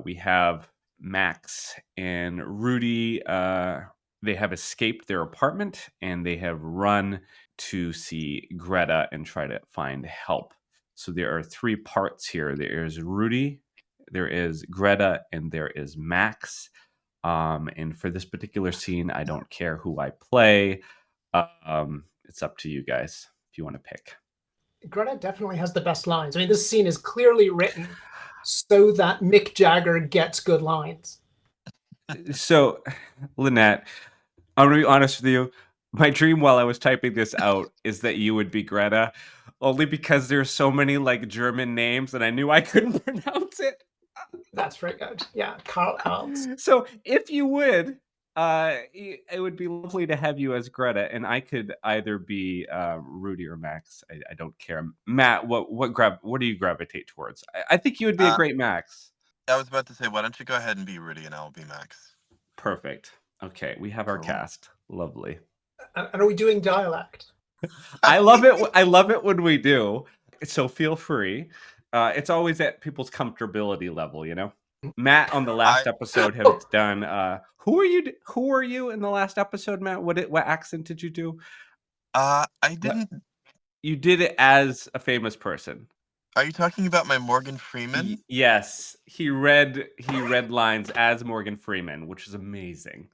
We have Max and Rudy. They have escaped their apartment and they have run to see Greta and try to find help. So there are three parts here. There is Rudy, there is Greta, and there is Max. And for this particular scene, I don't care who I play. It's up to you guys if you want to pick. Greta definitely has the best lines. I mean, this scene is clearly written so that Mick Jagger gets good lines. So, Lynette, I'm going to be honest with you. My dream while I was typing this out is that you would be Greta, only because there's so many like German names and I knew I couldn't pronounce it. That's very good. Yeah, Karl Ernst. So if you would, it would be lovely to have you as Greta, and I could either be Rudy or Max. I don't care. Matt, what do you gravitate towards? I think you would be a great Max. I was about to say, why don't you go ahead and be Rudy and I'll be Max. Perfect. Okay, we have our cast. Lovely. And are we doing dialect? I love it. I love it when we do. So feel free. It's always at people's comfortability level, you know. Matt on the last episode has done. Who are you in the last episode, Matt? What accent did you do? I didn't. You did it as a famous person. Are you talking about my Morgan Freeman? Yes, he read lines as Morgan Freeman, which is amazing.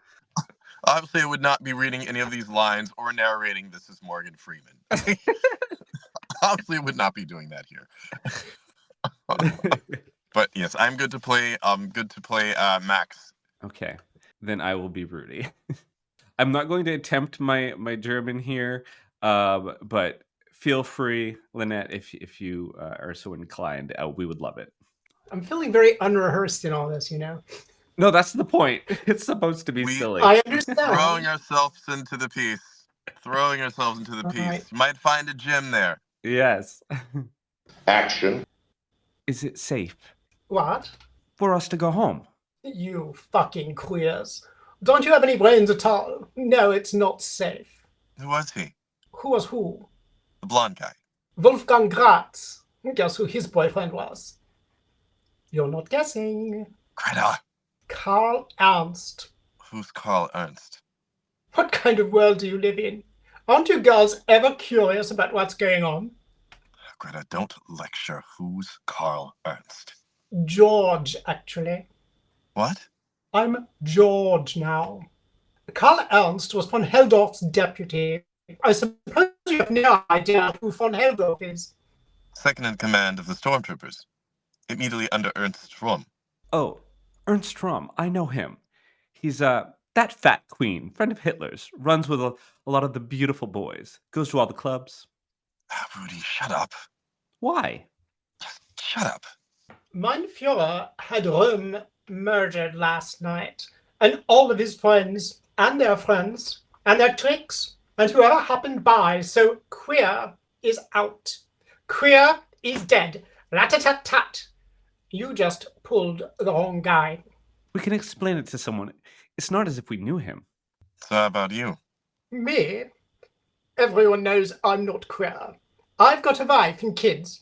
Obviously, I would not be reading any of these lines or narrating this as Morgan Freeman. Obviously, I would not be doing that here. But yes, I'm good to play. Max. Okay, then I will be Rudy. I'm not going to attempt my German here, but feel free, Lynette, if you are so inclined. We would love it. I'm feeling very unrehearsed in all this, you know. No, that's the point. It's supposed to be silly. I understand. Throwing ourselves into the piece. Right. You might find a gem there. Yes. Action. Is it safe? What? For us to go home? You fucking queers. Don't you have any brains at all? No, it's not safe. Who was he? Who was who? The blonde guy. Wolfgang Gratz. Guess who his boyfriend was? You're not guessing. Greta. Karl Ernst. Who's Karl Ernst? What kind of world do you live in? Aren't you girls ever curious about what's going on? Greta, don't lecture. Who's Karl Ernst? George, actually. What? I'm George now. Karl Ernst was von Helldorf's deputy. I suppose you have no idea who von Helldorf is. Second in command of the stormtroopers. Immediately under Ernst Röhm. Oh, Ernst Röhm. I know him. He's that fat queen, friend of Hitler's, runs with a lot of the beautiful boys, goes to all the clubs. Rudy, shut up. Why? Just shut up. Mein Führer had Röhm murdered last night, and all of his friends, and their tricks, and whoever happened by, so queer is out. Queer is dead. Rat-a-tat-tat. You just pulled the wrong guy. We can explain it to someone. It's not as if we knew him. So how about you? Me? Everyone knows I'm not queer. I've got a wife and kids.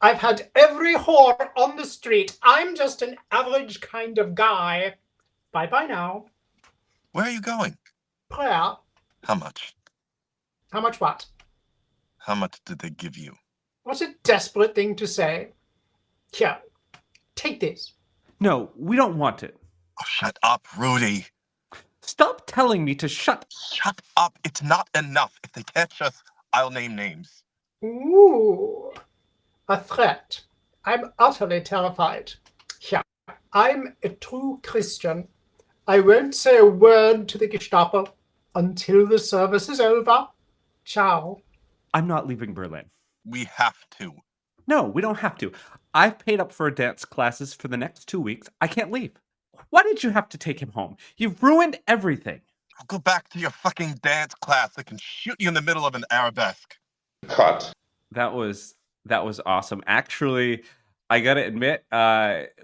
I've had every whore on the street. I'm just an average kind of guy. Bye-bye now. Where are you going? Prayer. How much? How much what? How much did they give you? What a desperate thing to say. Here, take this. No, we don't want it. Oh, shut up, Rudy. Stop telling me to shut. Shut up. It's not enough. If they catch us, I'll name names. Ooh, a threat. I'm utterly terrified. Yeah, I'm a true Christian. I won't say a word to the Gestapo until the service is over. Ciao. I'm not leaving Berlin. We have to. No, we don't have to. I've paid up for dance classes for the next 2 weeks. I can't leave. Why did you have to take him home? You've ruined everything. I'll go back to your fucking dance class. I can shoot you in the middle of an arabesque. Cut. That was awesome. Actually, I gotta admit,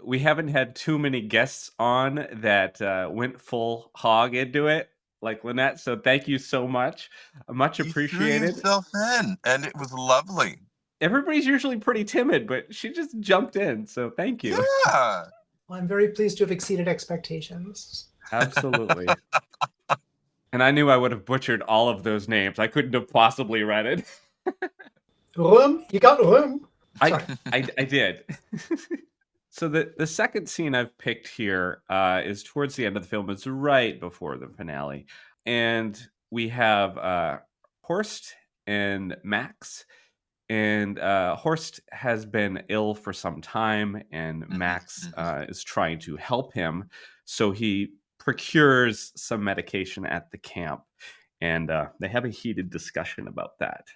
we haven't had too many guests on that went full hog into it, like Lynette. So thank you so much. Much appreciated. You threw yourself in, and it was lovely. Everybody's usually pretty timid, but she just jumped in. So thank you. Yeah. Well, I'm very pleased to have exceeded expectations. Absolutely. And I knew I would have butchered all of those names. I couldn't have possibly read it. Room? You got room? I did. So the second scene I've picked here is towards the end of the film. It's right before the finale, and we have Horst and Max. And Horst has been ill for some time, and Max is trying to help him. So he procures some medication at the camp, and they have a heated discussion about that.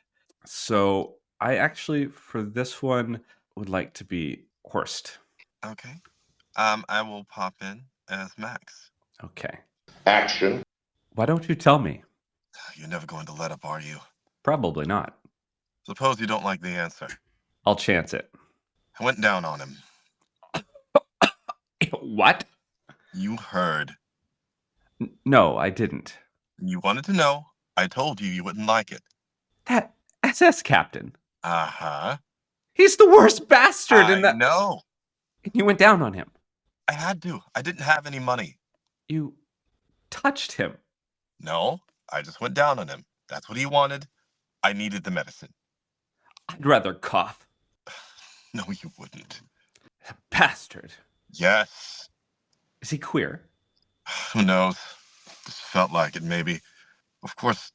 So I actually, for this one, would like to be Horst. Okay. I will pop in as Max. Okay. Action. Why don't you tell me? You're never going to let up, are you? Probably not. Suppose you don't like the answer. I'll chance it. I went down on him. What? You heard. No, I didn't. You wanted to know. I told you wouldn't like it. That SS captain. Uh-huh. He's the worst bastard I in that. know. And you went down on him. I had to. I didn't have any money. You touched him. No, I just went down on him. That's what he wanted. I needed the medicine. I'd rather cough. No, you wouldn't. Bastard. Yes. Is he queer? Who knows? Just felt like it, maybe. Of course,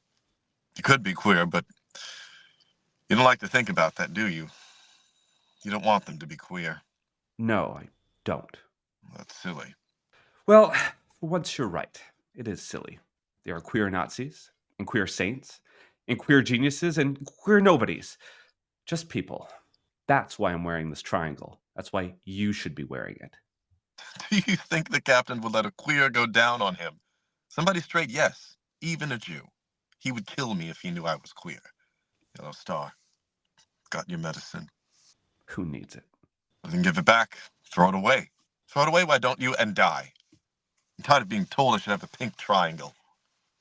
you could be queer, but you don't like to think about that, do you? You don't want them to be queer. No, I don't. That's silly. Well, for once you're right. It is silly. There are queer Nazis, and queer saints, and queer geniuses, and queer nobodies. Just people. That's why I'm wearing this triangle. That's why you should be wearing it. Do you think the captain would let a queer go down on him? Somebody straight, yes. Even a Jew. He would kill me if he knew I was queer. Yellow Star. Got your medicine. Who needs it? Then give it back. Throw it away. Throw it away, why don't you? And die. I'm tired of being told I should have a pink triangle.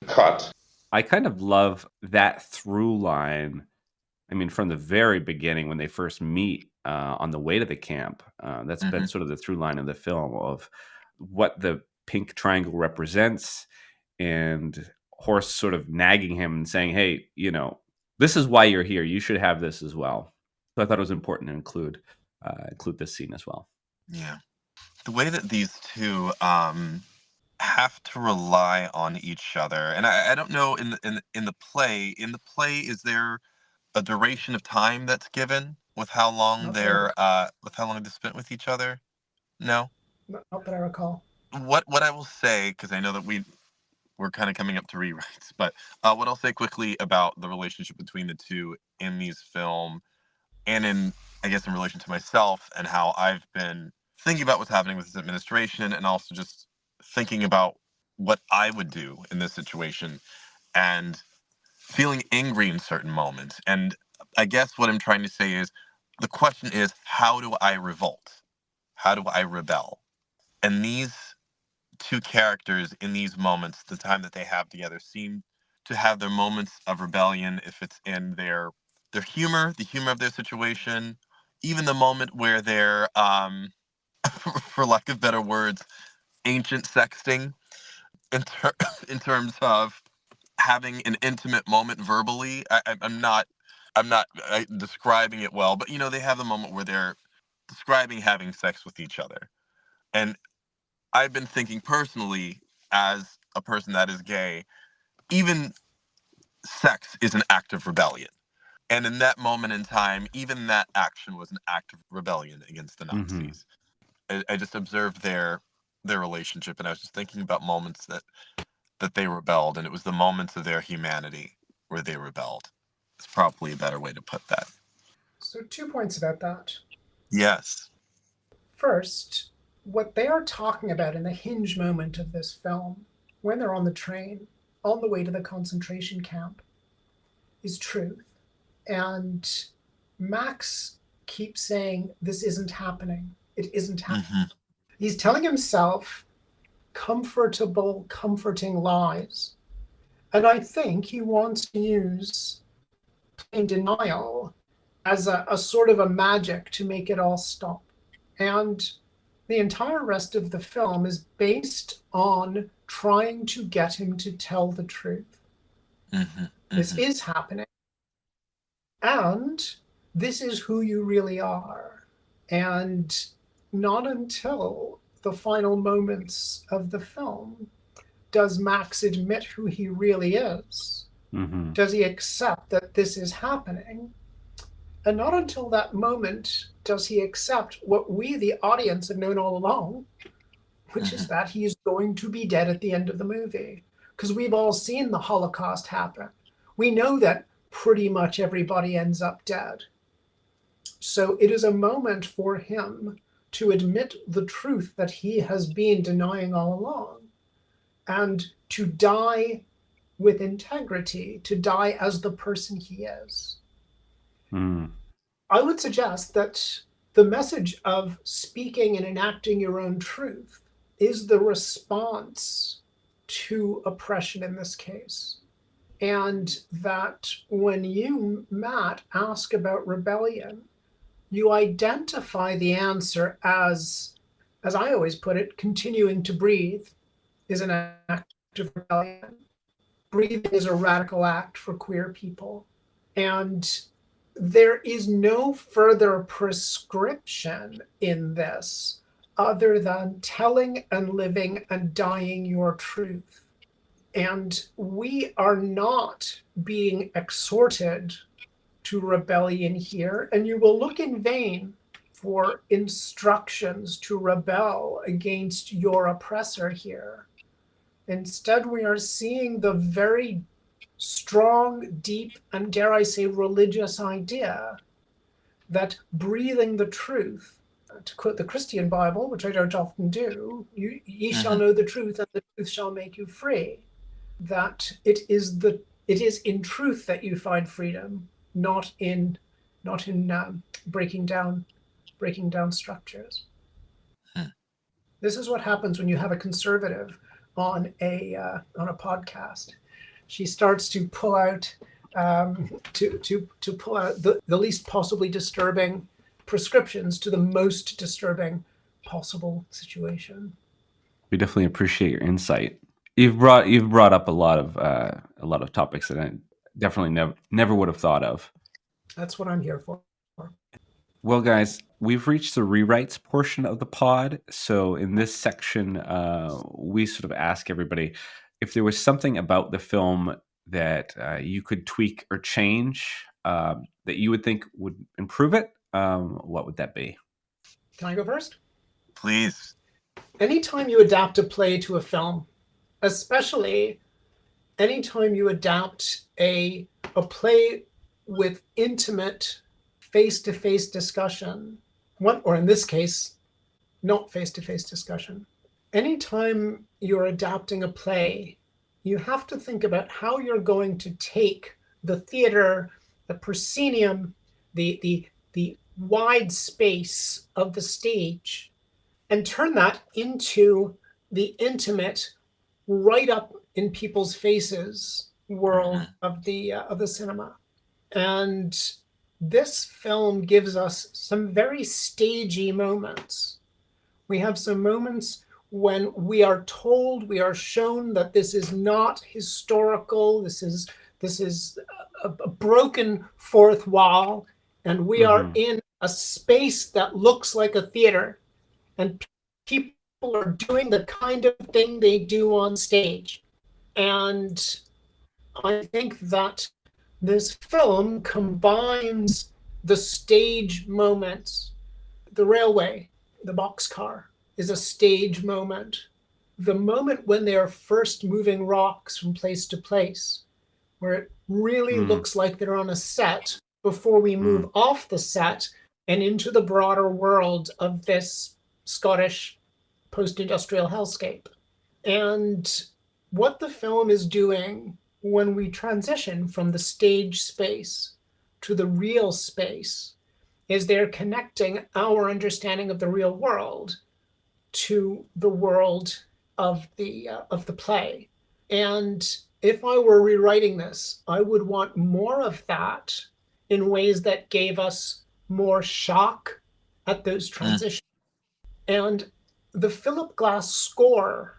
Cut. I kind of love that through line. I mean, from the very beginning, when they first meet on the way to the camp, that's been sort of the through line of the film of what the pink triangle represents, and Horst sort of nagging him and saying, hey, this is why you're here. You should have this as well. So I thought it was important to include this scene as well. Yeah. The way that these two have to rely on each other, and I don't know in the play. In the play, is there a duration of time that's given with how long they're spent with each other? No, not that I recall. What I will say, because I know that we're kind of coming up to rewrites, but what I'll say quickly about the relationship between the two in these film, and in relation to myself and how I've been thinking about what's happening with this administration, and also just thinking about what I would do in this situation, and feeling angry in certain moments. And I guess what I'm trying to say is, the question is, how do I revolt? How do I rebel? And these two characters in these moments, the time that they have together, seem to have their moments of rebellion, if it's in their humor, the humor of their situation, even the moment where they're, for lack of better words, ancient sexting, in terms of having an intimate moment verbally. I'm not describing it well, but they have the moment where they're describing having sex with each other. And I've been thinking personally, as a person that is gay, even sex is an act of rebellion. And in that moment in time, even that action was an act of rebellion against the Nazis. I just observed their relationship, and I was just thinking about moments that they rebelled, and it was the moments of their humanity where they rebelled. It's probably a better way to put that. So 2 points about that. Yes. First, what they are talking about in the hinge moment of this film, when they're on the train, on the way to the concentration camp, is truth. And Max keeps saying, this isn't happening. It isn't happening. He's telling himself comforting lies. And I think he wants to use plain denial as a sort of a magic to make it all stop. And the entire rest of the film is based on trying to get him to tell the truth. This is happening. And this is who you really are. And not until the final moments of the film does Max admit who he really is. Mm-hmm. Does he accept that this is happening? And not until that moment does he accept what we, the audience, have known all along, which is that he is going to be dead at the end of the movie. Because we've all seen the Holocaust happen. We know that pretty much everybody ends up dead. So it is a moment for him to admit the truth that he has been denying all along, and to die with integrity, to die as the person he is. I would suggest that the message of speaking and enacting your own truth is the response to oppression in this case. And that when you, Matt, ask about rebellion, you identify the answer as I always put it, continuing to breathe is an act of rebellion. Breathing is a radical act for queer people. And there is no further prescription in this other than telling and living and dying your truth. And we are not being exhorted to rebellion here, and you will look in vain for instructions to rebel against your oppressor here. Instead, we are seeing the very strong, deep, and dare I say, religious idea that breathing the truth, to quote the Christian Bible, which I don't often do, ye shall know the truth, and the truth shall make you free. That it is in truth that you find freedom, not in breaking down structures. This is what happens when you have a conservative on a podcast. She starts to pull out to pull out the least possibly disturbing prescriptions to the most disturbing possible situation. We definitely appreciate your insight. You've brought up a lot of topics that I definitely never would have thought of. That's what I'm here for. Well, guys, we've reached the rewrites portion of the pod. So in this section, we sort of ask everybody if there was something about the film that you could tweak or change that you would think would improve it. What would that be? Can I go first? Please. Anytime you adapt a play to a film, especially anytime you adapt a play with intimate face-to-face discussion, or in this case, not face-to-face discussion. Anytime you're adapting a play, you have to think about how you're going to take the theater, the proscenium, the wide space of the stage, and turn that into the intimate, right up in people's faces world of the cinema. And this film gives us some very stagey moments. We have some moments when we are shown that this is not historical, this is a broken fourth wall, and we are in a space that looks like a theater, and people are doing the kind of thing they do on stage. And I think that this film combines the stage moments. The railway, the boxcar, is a stage moment. The moment when they are first moving rocks from place to place, where it really looks like they're on a set before we move off the set and into the broader world of this Scottish post-industrial hellscape. And what the film is doing when we transition from the stage space to the real space is they're connecting our understanding of the real world to the world of the play. And if I were rewriting this, I would want more of that in ways that gave us more shock at those transitions. And the Philip Glass score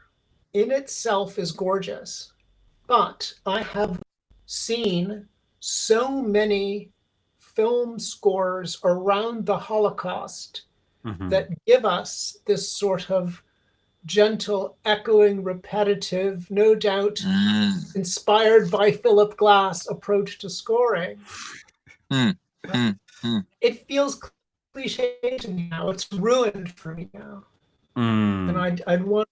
in itself is gorgeous, but I have seen so many film scores around the Holocaust that give us this sort of gentle, echoing, repetitive, no doubt inspired by Philip Glass approach to scoring. It feels cliche to me now. It's ruined for me now. And I'd want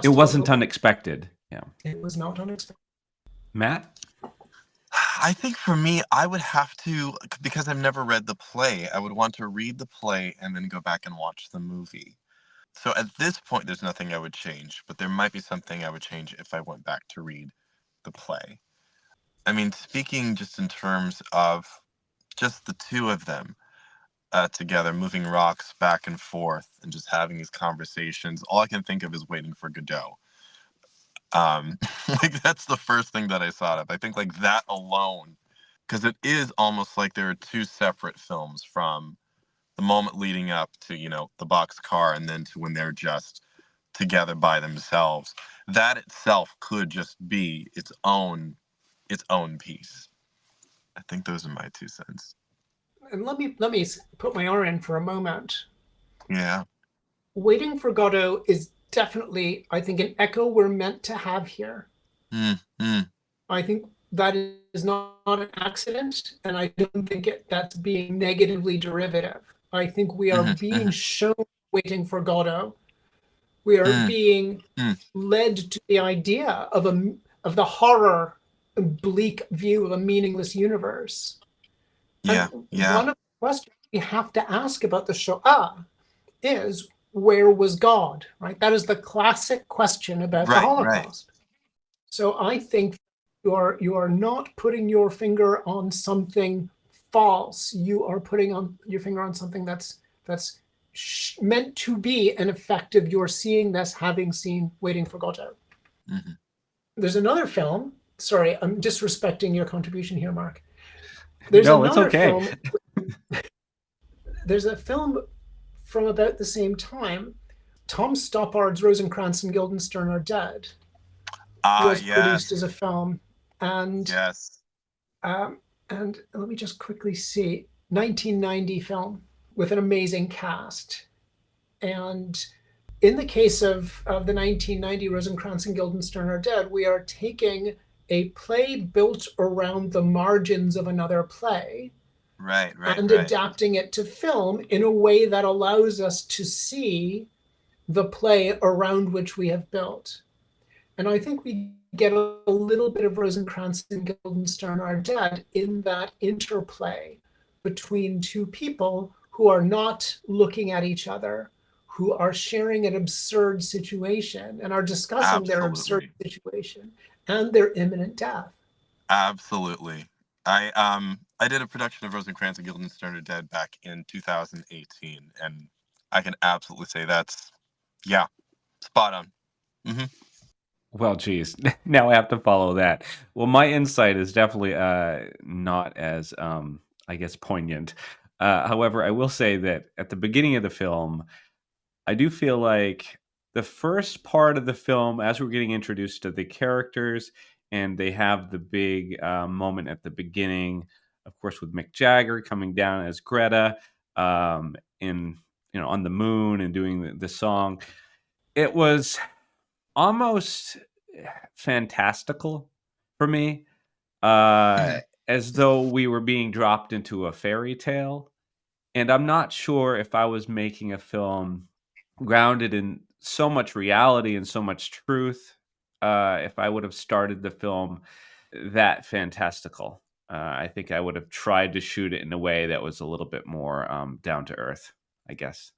it wasn't unexpected. Yeah. It was not unexpected. Matt? I think for me, I would have to, because I've never read the play, I would want to read the play and then go back and watch the movie. So at this point, there's nothing I would change, but there might be something I would change if I went back to read the play. I mean, speaking just in terms of just the two of them together, moving rocks back and forth and just having these conversations, all I can think of is Waiting for Godot. Like that's the first thing that I thought of. I think like that alone, because it is almost like there are two separate films from the moment leading up to, you know, the boxcar and then to when they're just together by themselves. That itself could just be its own piece. I think those are my 2 cents. And let me put my arm in for a moment. Yeah. Waiting for Godot is definitely, I think, an echo we're meant to have here. I think that is not an accident, and I don't think that's being negatively derivative. I think we are being shown Waiting for Godot. We are being led to the idea of the horror and bleak view of a meaningless universe. Yeah. One of the questions we have to ask about the Shoah is, where was God? Right? That is the classic question about the Holocaust. Right. So I think you are not putting your finger on something false. You are putting on your finger on something that's meant to be an effective. You're seeing this, having seen Waiting for Godot. There's another film. Sorry, I'm disrespecting your contribution here, Mark. There's another film. There's a film from about the same time. Tom Stoppard's Rosencrantz and Guildenstern Are Dead was produced as a film. And and let me just quickly see, 1990 film with an amazing cast. And in the case of the 1990 Rosencrantz and Guildenstern Are Dead, we are taking a play built around the margins of another play, and adapting it to film in a way that allows us to see the play around which we have built. And I think we get a little bit of Rosencrantz and Guildenstern Are Dead in that interplay between two people who are not looking at each other, who are sharing an absurd situation and are discussing their absurd situation and their imminent death. Absolutely. I did a production of Rosencrantz and Guildenstern Are Dead back in 2018, and I can absolutely say that's, spot on. Well, geez, now I have to follow that. Well, my insight is definitely not as, I guess, poignant. However, I will say that at the beginning of the film, I do feel like the first part of the film, as we're getting introduced to the characters, and they have the big moment at the beginning, of course, with Mick Jagger coming down as Greta, on the moon and doing the song. It was almost fantastical for me, as though we were being dropped into a fairy tale. And I'm not sure if I was making a film grounded in so much reality and so much truth, if I would have started the film that fantastical. I think I would have tried to shoot it in a way that was a little bit more down to earth, I guess.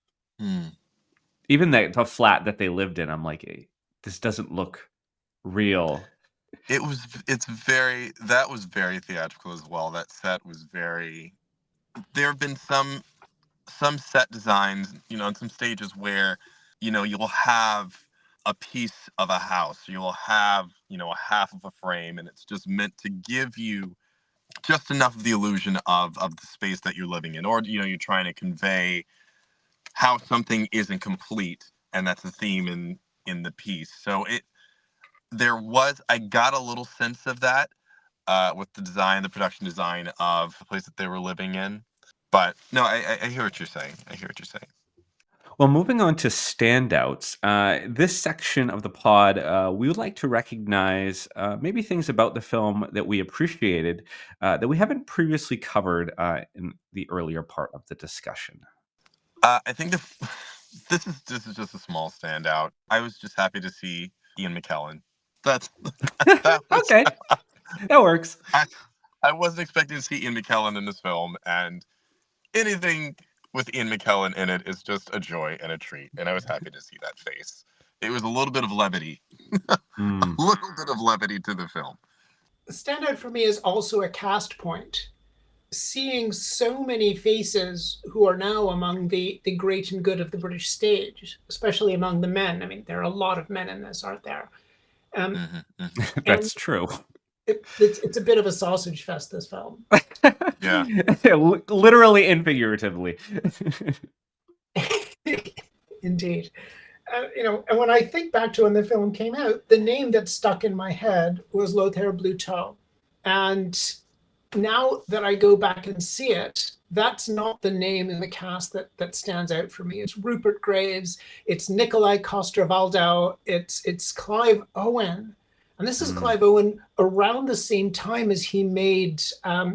Even the flat that they lived in, I'm like, hey, this doesn't look real. That was very theatrical as well. That set was very, there have been some set designs, on some stages where, you'll have a piece of a house, you'll have, a half of a frame, and it's just meant to give you just enough of the illusion of the space that you're living in, or, you're trying to convey how something isn't complete, and that's the theme in the piece. So I got a little sense of that with the production design of the place that they were living in. But no, I hear what you're saying. Well, moving on to standouts, this section of the pod, we would like to recognize maybe things about the film that we appreciated that we haven't previously covered in the earlier part of the discussion. I think this is just a small standout. I was just happy to see Ian McKellen. That's that was Okay, that works. I wasn't expecting to see Ian McKellen in this film, and anything with Ian McKellen in it is just a joy and a treat. And I was happy to see that face. It was a little bit of levity, a little bit of levity to the film. The standout for me is also a cast point. Seeing so many faces who are now among the great and good of the British stage, especially among the men. I mean, there are a lot of men in this, aren't there? That's true. It's a bit of a sausage fest, this film. Yeah. Literally and figuratively. Indeed. And when I think back to when the film came out, the name that stuck in my head was Lothair Bluteau. And now that I go back and see it, that's not the name in the cast that stands out for me. It's Rupert Graves, it's Nikolai Coster-Waldau, it's Clive Owen. And this is Clive Owen around the same time as he made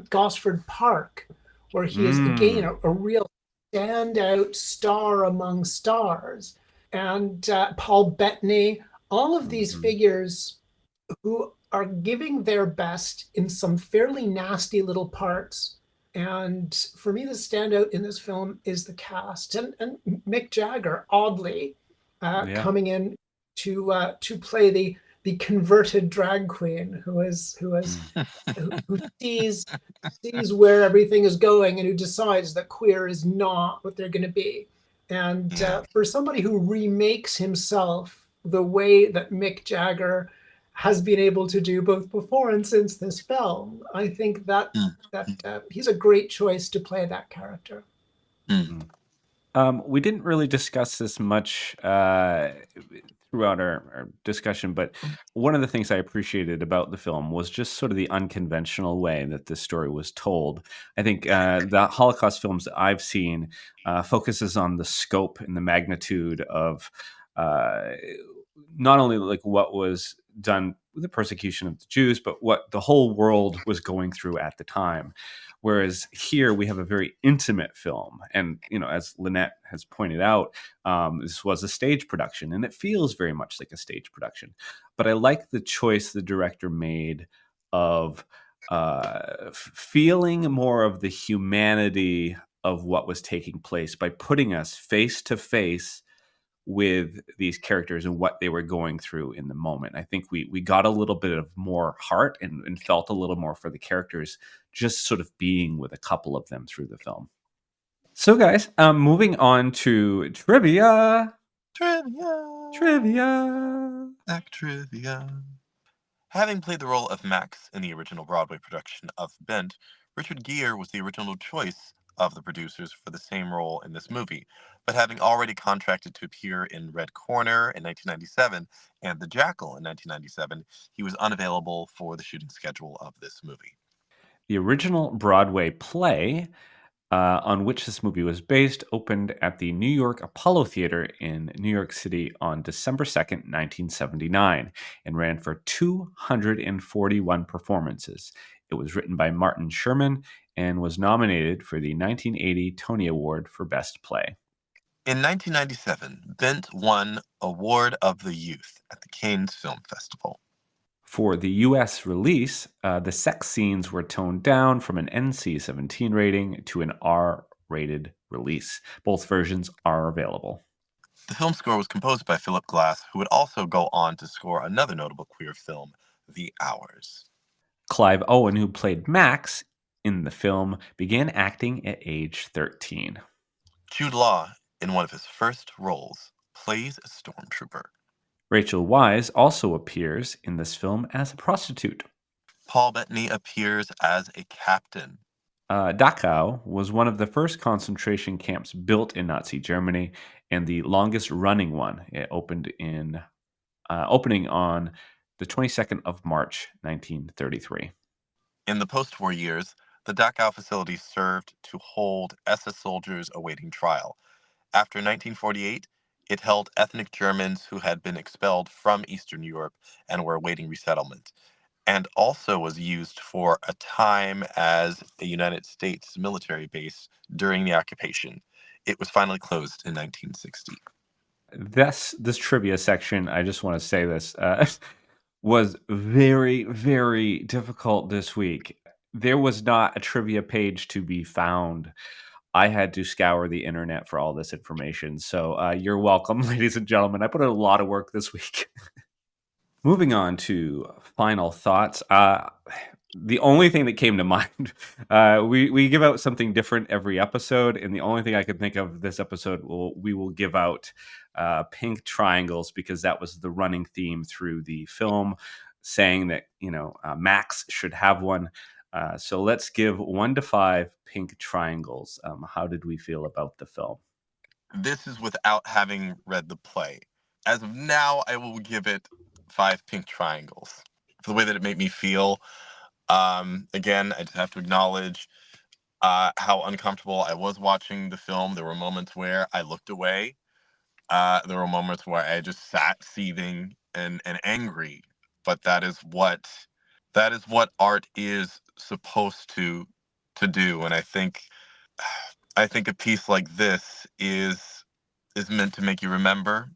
Gosford Park, where he is, again, a real standout star among stars. And Paul Bettany, all of these figures who are giving their best in some fairly nasty little parts. And for me, the standout in this film is the cast. And Mick Jagger, oddly, coming in to play the converted drag queen who sees where everything is going and who decides that queer is not what they're going to be. And for somebody who remakes himself the way that Mick Jagger has been able to do both before and since this film, I think that he's a great choice to play that character. We didn't really discuss this much throughout our discussion, but one of the things I appreciated about the film was just sort of the unconventional way that this story was told. I think the Holocaust films that I've seen focuses on the scope and the magnitude of not only like what was done with the persecution of the Jews, but what the whole world was going through at the time. Whereas here we have a very intimate film. And, as Lynette has pointed out, this was a stage production and it feels very much like a stage production. But I like the choice the director made of feeling more of the humanity of what was taking place by putting us face to face with these characters and what they were going through in the moment. I think we got a little bit of more heart and felt a little more for the characters, just sort of being with a couple of them through the film. So guys, moving on to trivia. Act trivia. Having played the role of Max in the original Broadway production of Bent, Richard Gere was the original choice of the producers for the same role in this movie, but having already contracted to appear in Red Corner in 1997 and The Jackal in 1997, he was unavailable for the shooting schedule of this movie. The original Broadway play on which this movie was based opened at the New York Apollo Theater in New York City on December 2nd, 1979, and ran for 241 performances. It was written by Martin Sherman and was nominated for the 1980 Tony Award for Best Play. In 1997, Bent won Award of the Youth at the Cannes Film Festival. For the U.S. release, the sex scenes were toned down from an NC-17 rating to an R-rated release. Both versions are available. The film score was composed by Philip Glass, who would also go on to score another notable queer film, The Hours. Clive Owen, who played Max in the film, began acting at age 13. Jude Law, in one of his first roles, plays a stormtrooper. Rachel Weisz also appears in this film as a prostitute. Paul Bettany appears as a captain. Dachau was one of the first concentration camps built in Nazi Germany and the longest running one. It opened opening on the 22nd of March, 1933. In the post-war years, the Dachau facility served to hold SS soldiers awaiting trial, After 1948, it held ethnic Germans who had been expelled from Eastern Europe and were awaiting resettlement, and also was used for a time as a United States military base during the occupation. It was finally closed in 1960. This trivia section, I just want to say this, was very, very difficult this week. There was not a trivia page to be found. I had to scour the internet for all this information. So you're welcome, ladies and gentlemen. I put in a lot of work this week. Moving on to final thoughts. The only thing that came to mind, we give out something different every episode, and the only thing I could think of this episode, we will give out pink triangles, because that was the running theme through the film, saying that Max should have one. So let's give 1 to 5 pink triangles. How did we feel about the film? This is without having read the play. As of now, I will give it 5 pink triangles for the way that it made me feel. Again, I just have to acknowledge how uncomfortable I was watching the film. There were moments where I looked away. There were moments where I just sat seething and angry. But that is what art is supposed to do. And I think a piece like this is meant to make you remember.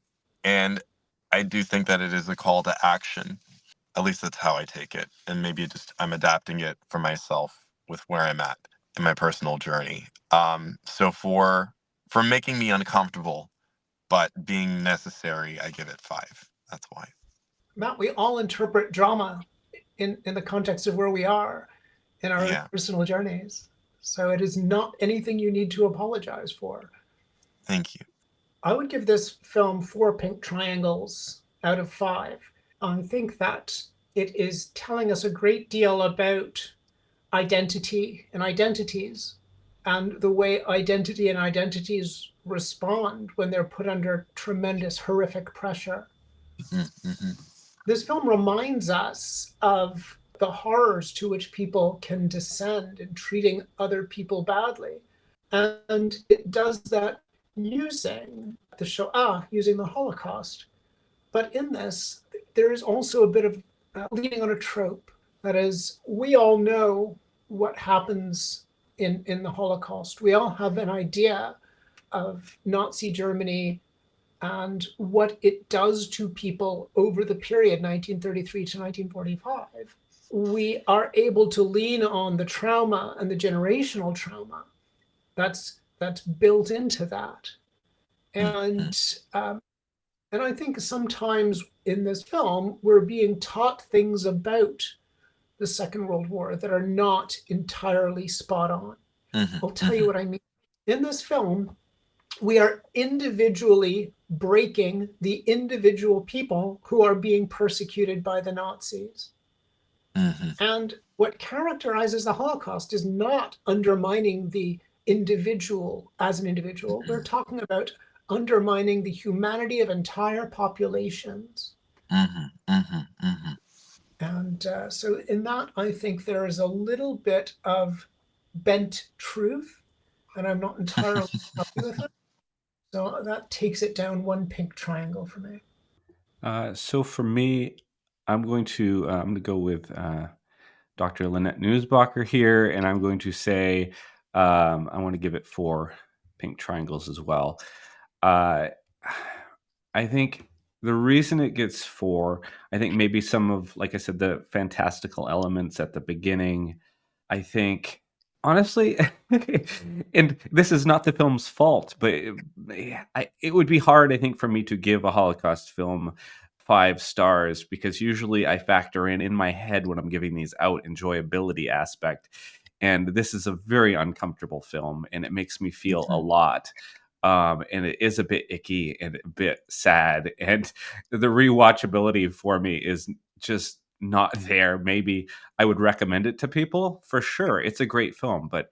And I do think that it is a call to action. At least that's how I take it. And maybe I'm adapting it for myself with where I'm at in my personal journey. So for making me uncomfortable, but being necessary, I give it 5. That's why. Matt, we all interpret drama in the context of where we are in our personal journeys. So it is not anything you need to apologize for. Thank you. I would give this film 4 pink triangles out of 5. I think that it is telling us a great deal about identity and identities, and the way identity and identities respond when they're put under tremendous, horrific pressure. Mm-hmm. This film reminds us of the horrors to which people can descend in treating other people badly. And it does that using the Shoah, using the Holocaust. But in this, there is also a bit of leaning on a trope. That is, we all know what happens in the Holocaust. We all have an idea of Nazi Germany and what it does to people over the period 1933 to 1945. We are able to lean on the trauma and the generational trauma that's built into that. And I think sometimes in this film, we're being taught things about the Second World War that are not entirely spot on. I'll tell you what I mean. In this film, we are individually breaking the individual people who are being persecuted by the Nazis. And what characterizes the Holocaust is not undermining the individual as an individual. We're talking about undermining the humanity of entire populations. And so in that, I think there is a little bit of bent truth, and I'm not entirely happy with it. So that takes it down 1 pink triangle for me. So for me, I'm going to go with Dr. Lynette Nusbacher here, and I'm going to say I want to give it 4 pink triangles as well. I think the reason it gets 4, I think maybe some of, like I said, the fantastical elements at the beginning. I think, honestly, and this is not the film's fault, but it would be hard, I think, for me to give a Holocaust film 5 stars, because usually I factor in my head when I'm giving these out enjoyability aspect. And this is a very uncomfortable film, and it makes me feel a lot. And it is a bit icky and a bit sad. And the rewatchability for me is just not there. Maybe I would recommend it to people for sure. It's a great film, but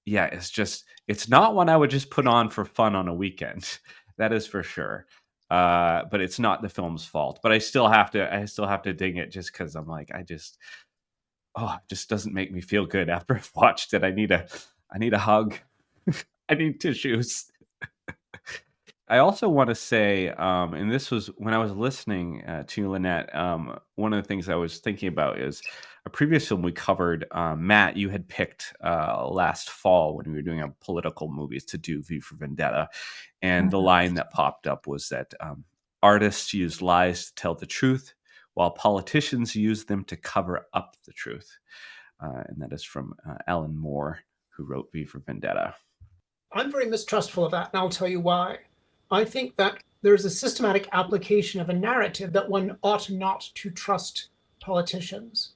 yeah, it's not one I would just put on for fun on a weekend. That is for sure. But it's not the film's fault. But I still have to ding it, just because I'm like, it just doesn't make me feel good after I've watched it. I need a hug. I need tissues. I also want to say, and this was when I was listening to Lynette, one of the things I was thinking about is a previous film we covered. Matt, you had picked last fall when we were doing political movies to do V for Vendetta. And the line that popped up was that artists use lies to tell the truth, while politicians use them to cover up the truth. And that is from Alan Moore, who wrote V for Vendetta. I'm very mistrustful of that, and I'll tell you why. I think that there's a systematic application of a narrative that one ought not to trust politicians.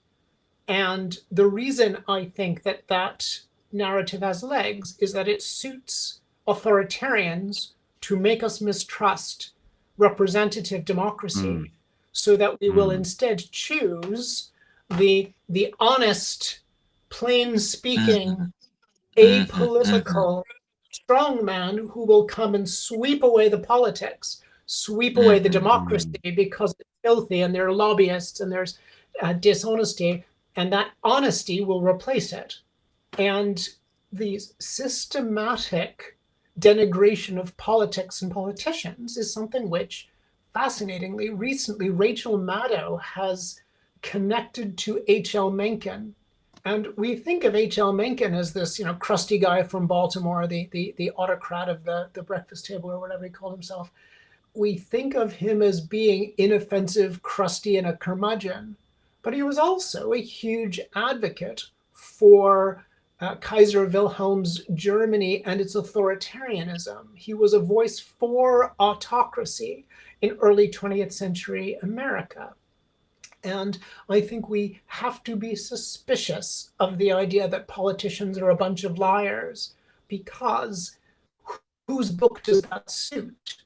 And the reason I think that that narrative has legs is that it suits authoritarians to make us mistrust representative democracy, so that we will instead choose the honest, plain-speaking, apolitical strongman who will come and sweep away the politics, sweep away the democracy, because it's filthy and there are lobbyists and there's dishonesty, and that honesty will replace it. And the systematic denigration of politics and politicians is something which, fascinatingly, recently Rachel Maddow has connected to H.L. Mencken. And we think of H.L. Mencken as this, crusty guy from Baltimore, the autocrat of the breakfast table, or whatever he called himself. We think of him as being inoffensive, crusty, and a curmudgeon. But he was also a huge advocate for Kaiser Wilhelm's Germany and its authoritarianism. He was a voice for autocracy in early 20th century America. And I think we have to be suspicious of the idea that politicians are a bunch of liars, because whose book does that suit?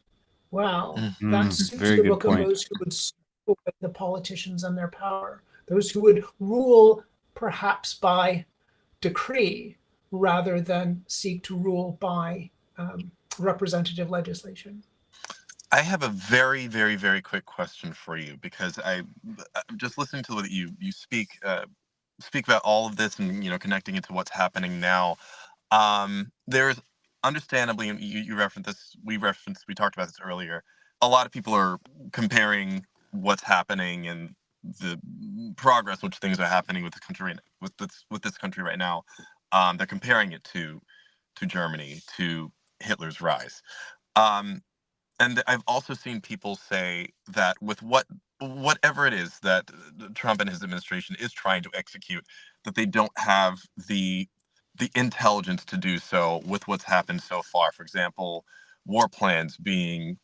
Well, that suits the book of those who would support the politicians and their power, those who would rule perhaps by decree rather than seek to rule by representative legislation. I have a very, very, very quick question for you, because I'm just listening to what you speak about all of this, and connecting it to what's happening now. There's understandably, and you referenced this, we talked about this earlier. A lot of people are comparing what's happening and the progress which things are happening with the country, with this country right now. They're comparing it to Germany, to Hitler's rise. And I've also seen people say that with whatever it is that Trump and his administration is trying to execute, that they don't have the intelligence to do so with what's happened so far. For example, war plans being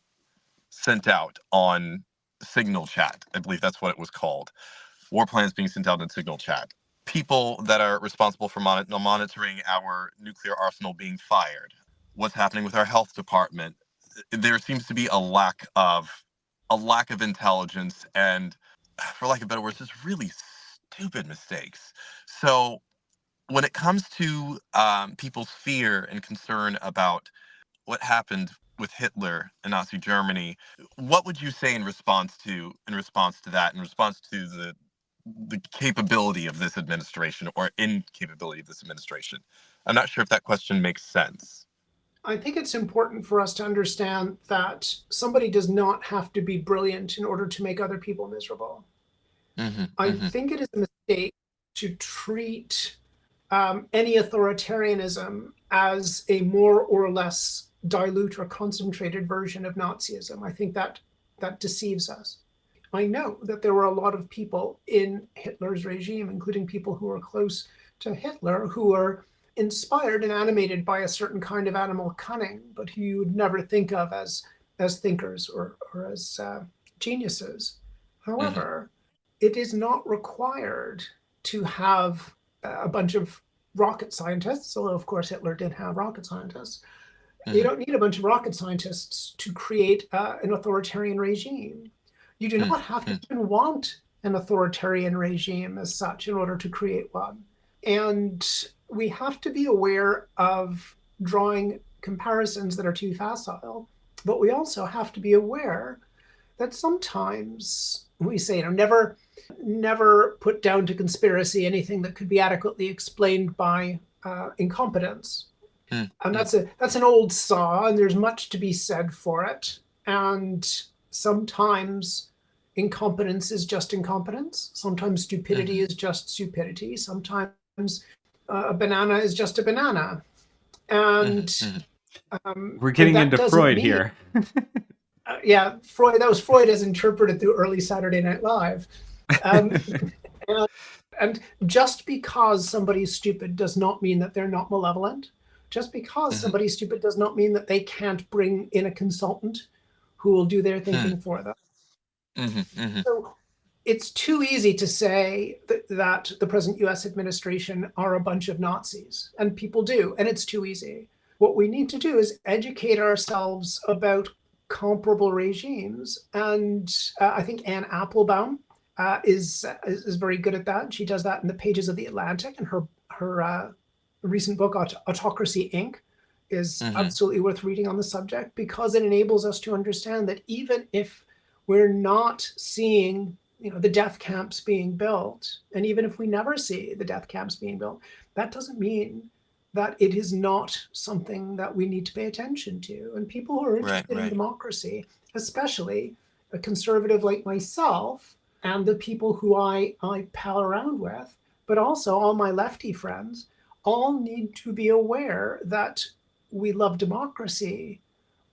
sent out on Signal Chat. I believe that's what it was called. War plans being sent out on Signal Chat. People that are responsible for monitoring our nuclear arsenal being fired. What's happening with our health department? There seems to be a lack of intelligence, and, for lack of better words, just really stupid mistakes. So when it comes to people's fear and concern about what happened with Hitler and Nazi Germany, what would you say in response to that, in response to the capability of this administration, or incapability of this administration? I'm not sure if that question makes sense. I think it's important for us to understand that somebody does not have to be brilliant in order to make other people miserable. I think it is a mistake to treat any authoritarianism as a more or less dilute or concentrated version of Nazism. I think that deceives us. I know that there were a lot of people in Hitler's regime, including people who were close to Hitler, who were inspired and animated by a certain kind of animal cunning, but who you would never think of as thinkers or as geniuses. However, it is not required to have a bunch of rocket scientists, although of course Hitler did have rocket scientists. You don't need a bunch of rocket scientists to create an authoritarian regime. You do not have to even want an authoritarian regime as such in order to create one. And we have to be aware of drawing comparisons that are too facile, but we also have to be aware that sometimes we say, never put down to conspiracy anything that could be adequately explained by incompetence. And that's an old saw, and there's much to be said for it. And sometimes incompetence is just incompetence. Sometimes stupidity is just stupidity. Sometimes a banana is just a banana. And we're getting into Freud mean, here. Yeah, Freud. That was Freud as interpreted through early Saturday Night Live. And just because somebody's stupid does not mean that they're not malevolent. Just because somebody's stupid does not mean that they can't bring in a consultant who will do their thinking for them. So it's too easy to say that the present US administration are a bunch of Nazis, and people do, and it's too easy. What we need to do is educate ourselves about comparable regimes. And I think Anne Applebaum is very good at that. She does that in the pages of The Atlantic, and her recent book, Autocracy, Inc., is absolutely worth reading on the subject, because it enables us to understand that even if we're not seeing the death camps being built, and even if we never see the death camps being built, that doesn't mean that it is not something that we need to pay attention to. And people who are interested in democracy, especially a conservative like myself, and the people who I pal around with, but also all my lefty friends, all need to be aware that we love democracy,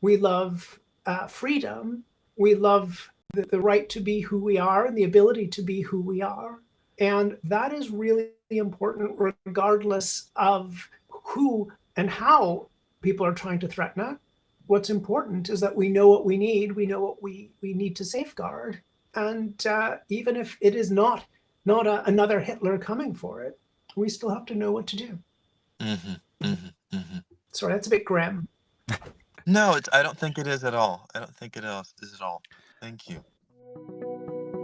we love freedom, we love the right to be who we are and the ability to be who we are. And that is really important regardless of who and how people are trying to threaten it. What's important is that we know what we need, we know what we need to safeguard. And even if it is not another Hitler coming for it, we still have to know what to do. Sorry, that's a bit grim. No, I don't think it is at all. I don't think it is at all. Thank you.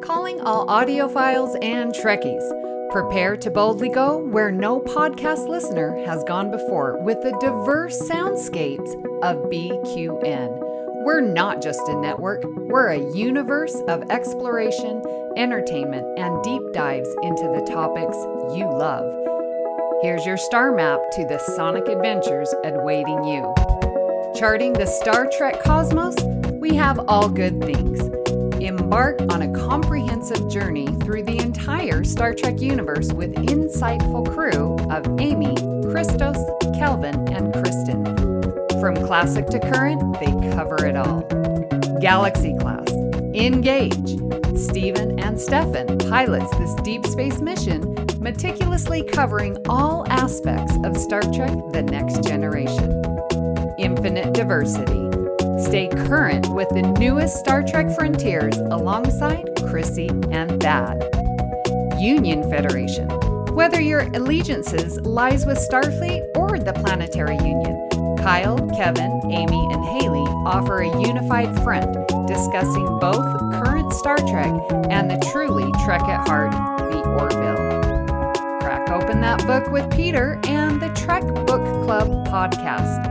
Calling all audiophiles and Trekkies. Prepare to boldly go where no podcast listener has gone before with the diverse soundscapes of BQN. We're not just a network, we're a universe of exploration, entertainment, and deep dives into the topics you love. Here's your star map to the sonic adventures awaiting you. Charting the Star Trek cosmos, we have all good things. Embark on a comprehensive journey through the entire Star Trek universe with insightful crew of Amy, Christos, Kelvin, and Kristen. From classic to current, they cover it all. Galaxy Class, Engage. Stephen and Stefan pilots this deep space mission, meticulously covering all aspects of Star Trek The Next Generation. Infinite Diversity. Stay current with the newest Star Trek frontiers alongside Chrissy and Thad. Union Federation. Whether your allegiances lies with Starfleet or the Planetary Union, Kyle, Kevin, Amy, and Haley offer a unified front discussing both current Star Trek and the truly Trek at heart, the Orville. Crack open that book with Peter and the Trek Book Club podcast.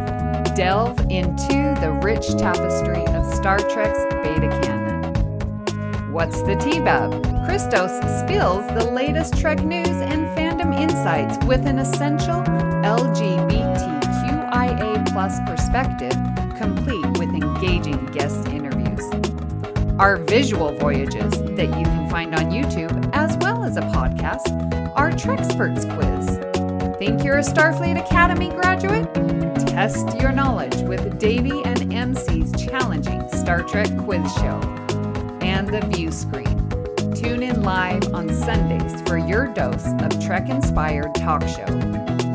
Delve into the rich tapestry of Star Trek's beta canon. What's the T-Bab? Christos spills the latest Trek news and fandom insights with an essential LGBTQIA+ perspective, complete with engaging guest interviews. Our visual voyages that you can find on YouTube as well as a podcast are Trexperts Quiz. Think you're a Starfleet Academy graduate? Test your knowledge with Davey and MC's challenging Star Trek quiz show. And the View Screen. Tune in live on Sundays for your dose of Trek-inspired talk show.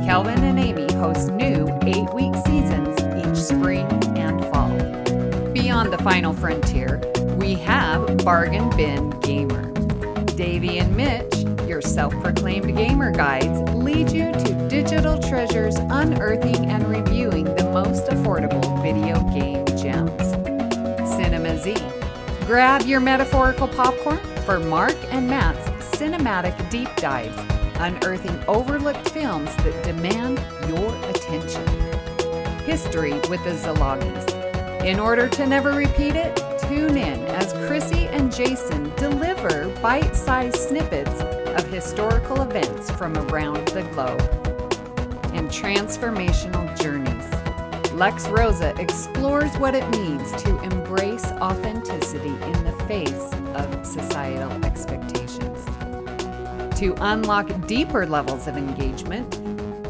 Kelvin and Amy host new 8-week seasons each spring and fall. Beyond the final frontier, we have Bargain Bin Gamer. Davey and Mitch, your self-proclaimed gamer guides, lead you to digital treasures, unearthing and reviewing the most affordable video game gems. Cinema Z. Grab your metaphorical popcorn for Mark and Matt's cinematic deep dives, unearthing overlooked films that demand your attention. History with the Szilagys. In order to never repeat it, tune in as Chrissy and Jason deliver bite-sized snippets of historical events from around the globe. And Transformational Journeys. Lex Rosa explores what it means to embrace authenticity in the face of societal expectations. To unlock deeper levels of engagement,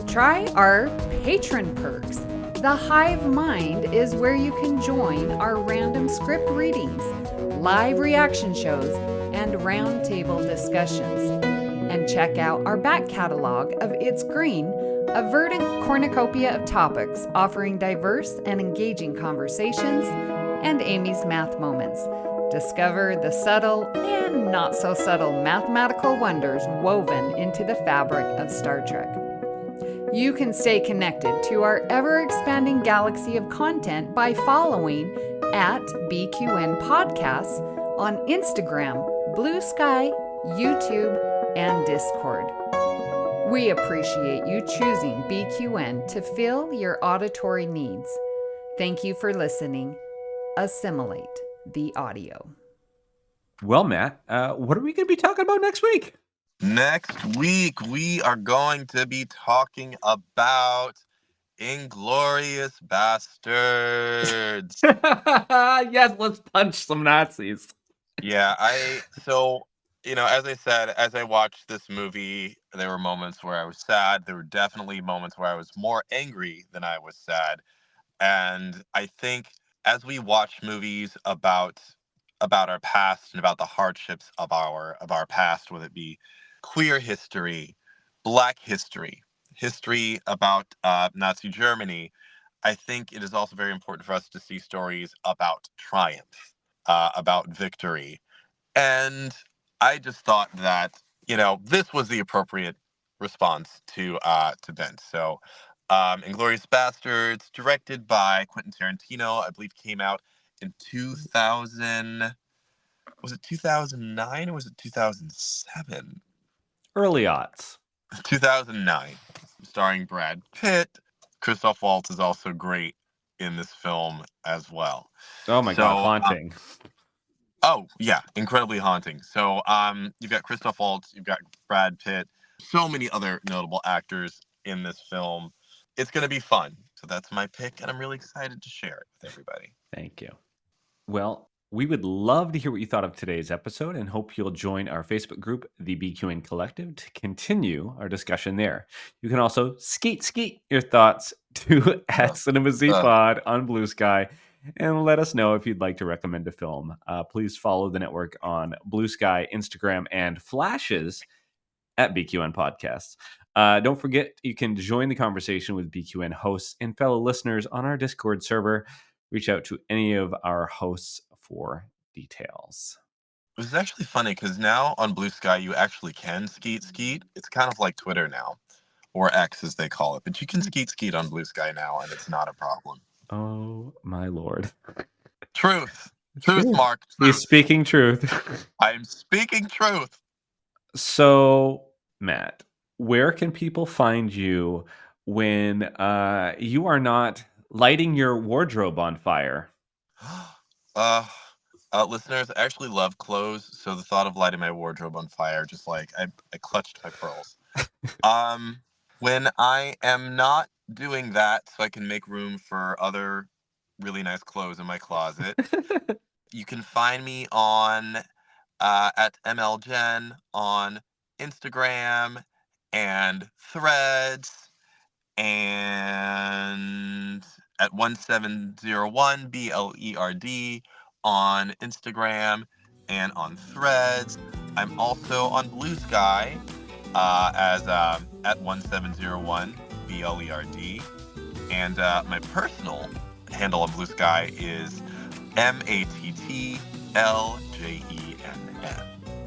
try our patron perks. The Hive Mind is where you can join our random script readings, live reaction shows, and roundtable discussions. And check out our back catalog of It's Green, a verdant cornucopia of topics offering diverse and engaging conversations, and Amy's Math Moments. Discover the subtle and not so subtle mathematical wonders woven into the fabric of Star Trek. You can stay connected to our ever-expanding galaxy of content by following at BQN Podcasts on Instagram, BlueSky, YouTube, and Discord. We appreciate you choosing BQN to fill your auditory needs. Thank you for listening. Assimilate the audio. Well, Matt, what are we going to be talking about next week? Next week, we are going to be talking about Inglourious Bastards. Yes, let's punch some Nazis. Yeah, as I said, as I watched this movie, there were moments where I was sad. There were definitely moments where I was more angry than I was sad. And I think as we watch movies about our past and about the hardships of our past, whether it be queer history, Black history about Nazi Germany, I think it is also very important for us to see stories about triumph, about victory. And I just thought that, this was the appropriate response to Ben. So Inglourious Bastards, directed by Quentin Tarantino, I believe came out in 2000. Was it 2009 or was it 2007? Early aughts. 2009, starring Brad Pitt. Christoph Waltz is also great in this film as well. Oh my God, haunting. Oh yeah, incredibly haunting. So you've got Christoph Waltz, you've got Brad Pitt, so many other notable actors in this film. It's going to be fun. So that's my pick, and I'm really excited to share it with everybody. Thank you. Well, we would love to hear what you thought of today's episode and hope you'll join our Facebook group, the BQN Collective, to continue our discussion there. You can also skeet your thoughts to @CinemaZPod on BlueSky and let us know if you'd like to recommend a film. Please follow the network on BlueSky, Instagram, and Flashes at BQN Podcasts. Don't forget, you can join the conversation with BQN hosts and fellow listeners on our Discord server. Reach out to any of our hosts for details. It was actually funny because now on BlueSky you actually can skeet. It's kind of like Twitter now, or X as they call it, but you can skeet on BlueSky now, and it's not a problem. Oh my Lord! Truth, Mark. Truth. He's speaking truth. I am speaking truth. So, Matt, where can people find you when you are not lighting your wardrobe on fire? Listeners, I actually love clothes, so the thought of lighting my wardrobe on fire, just like I clutched my pearls. When I am not doing that, so I can make room for other really nice clothes in my closet, you can find me on at MLGen on Instagram and Threads, and at 1701 BLERD on Instagram and on Threads. I'm also on BlueSky as at 1701 BLERD, and my personal handle on BlueSky is MATTLJENN.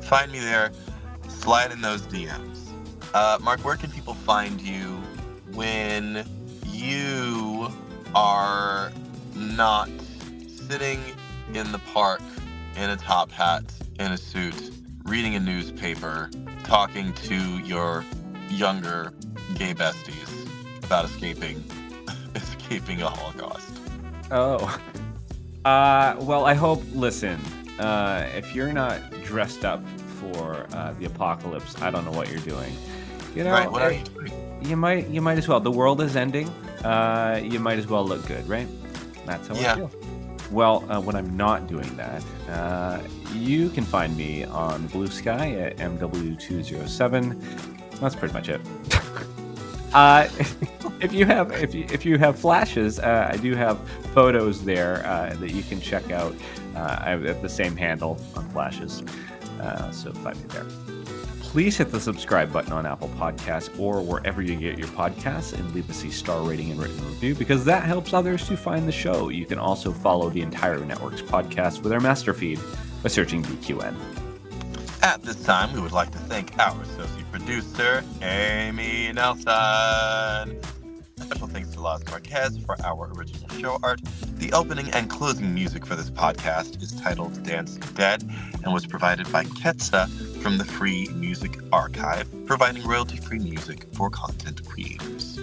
Find me there. Slide in those DMs. Mark, where can people find you when you are not sitting in the park in a top hat, in a suit, reading a newspaper, talking to your younger gay besties about escaping a Holocaust? Oh. Well, I hope, listen, if you're not dressed up for the apocalypse, I don't know what you're doing. Right, what are you doing? You might as well. The world is ending. you might as well look good, right? That's how Yeah. I feel. Well, when I'm not doing that, you can find me on BlueSky at MW207. That's pretty much it. If you have flashes, I do have photos there that you can check out. I have the same handle on flashes, so find me there. Please hit the subscribe button on Apple Podcasts or wherever you get your podcasts and leave us a star rating and written review because that helps others to find the show. You can also follow the entire network's podcast with our master feed by searching BQN. At this time, we would like to thank our associate producer, Amy Nelson. Special thanks to Las Marquez for our original show art. The opening and closing music for this podcast is titled Dance Dead and was provided by Ketsa from the Free Music Archive, providing royalty-free music for content creators.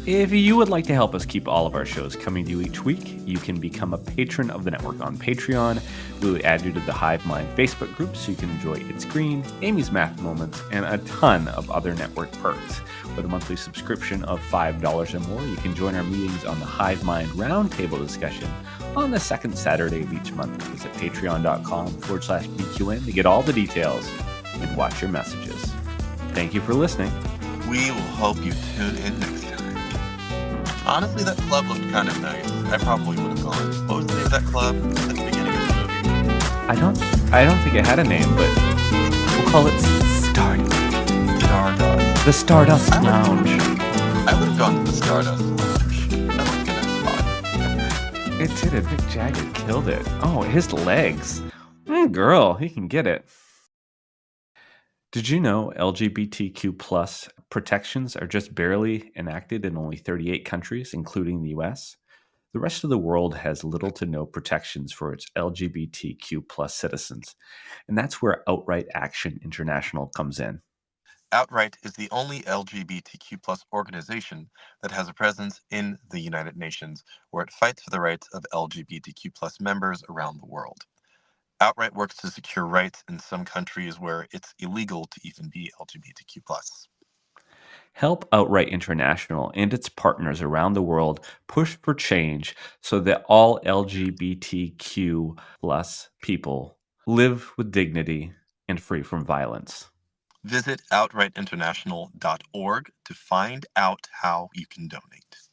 If you would like to help us keep all of our shows coming to you each week, you can become a patron of the network on Patreon. We'll add you to the Hive Mind Facebook group so you can enjoy It's Green, Amy's Math Moments, and a ton of other network perks. With a monthly subscription of $5 or more, you can join our meetings on the Hive Mind Roundtable discussion on the second Saturday of each month. Visit patreon.com/BQN to get all the details and watch your messages. Thank you for listening. We will hope you tune in next time. Honestly, that club looked kind of nice. I probably would have gone. What was the name of that club at the beginning of the movie? I don't think it had a name, but we'll call it Stardust. The Stardust Lounge. I would have gone to the Stardust Lounge. That looked like a nice spot. It did it. Mick Jagger killed it. Oh, his legs. Girl, he can get it. Did you know LGBTQ plus protections are just barely enacted in only 38 countries, including the US? The rest of the world has little to no protections for its LGBTQ plus citizens, and that's where Outright Action International comes in. Outright is the only LGBTQ plus organization that has a presence in the United Nations, where it fights for the rights of LGBTQ plus members around the world. Outright works to secure rights in some countries where it's illegal to even be LGBTQ plus. Help Outright International and its partners around the world push for change so that all LGBTQ plus people live with dignity and free from violence. Visit outrightinternational.org to find out how you can donate.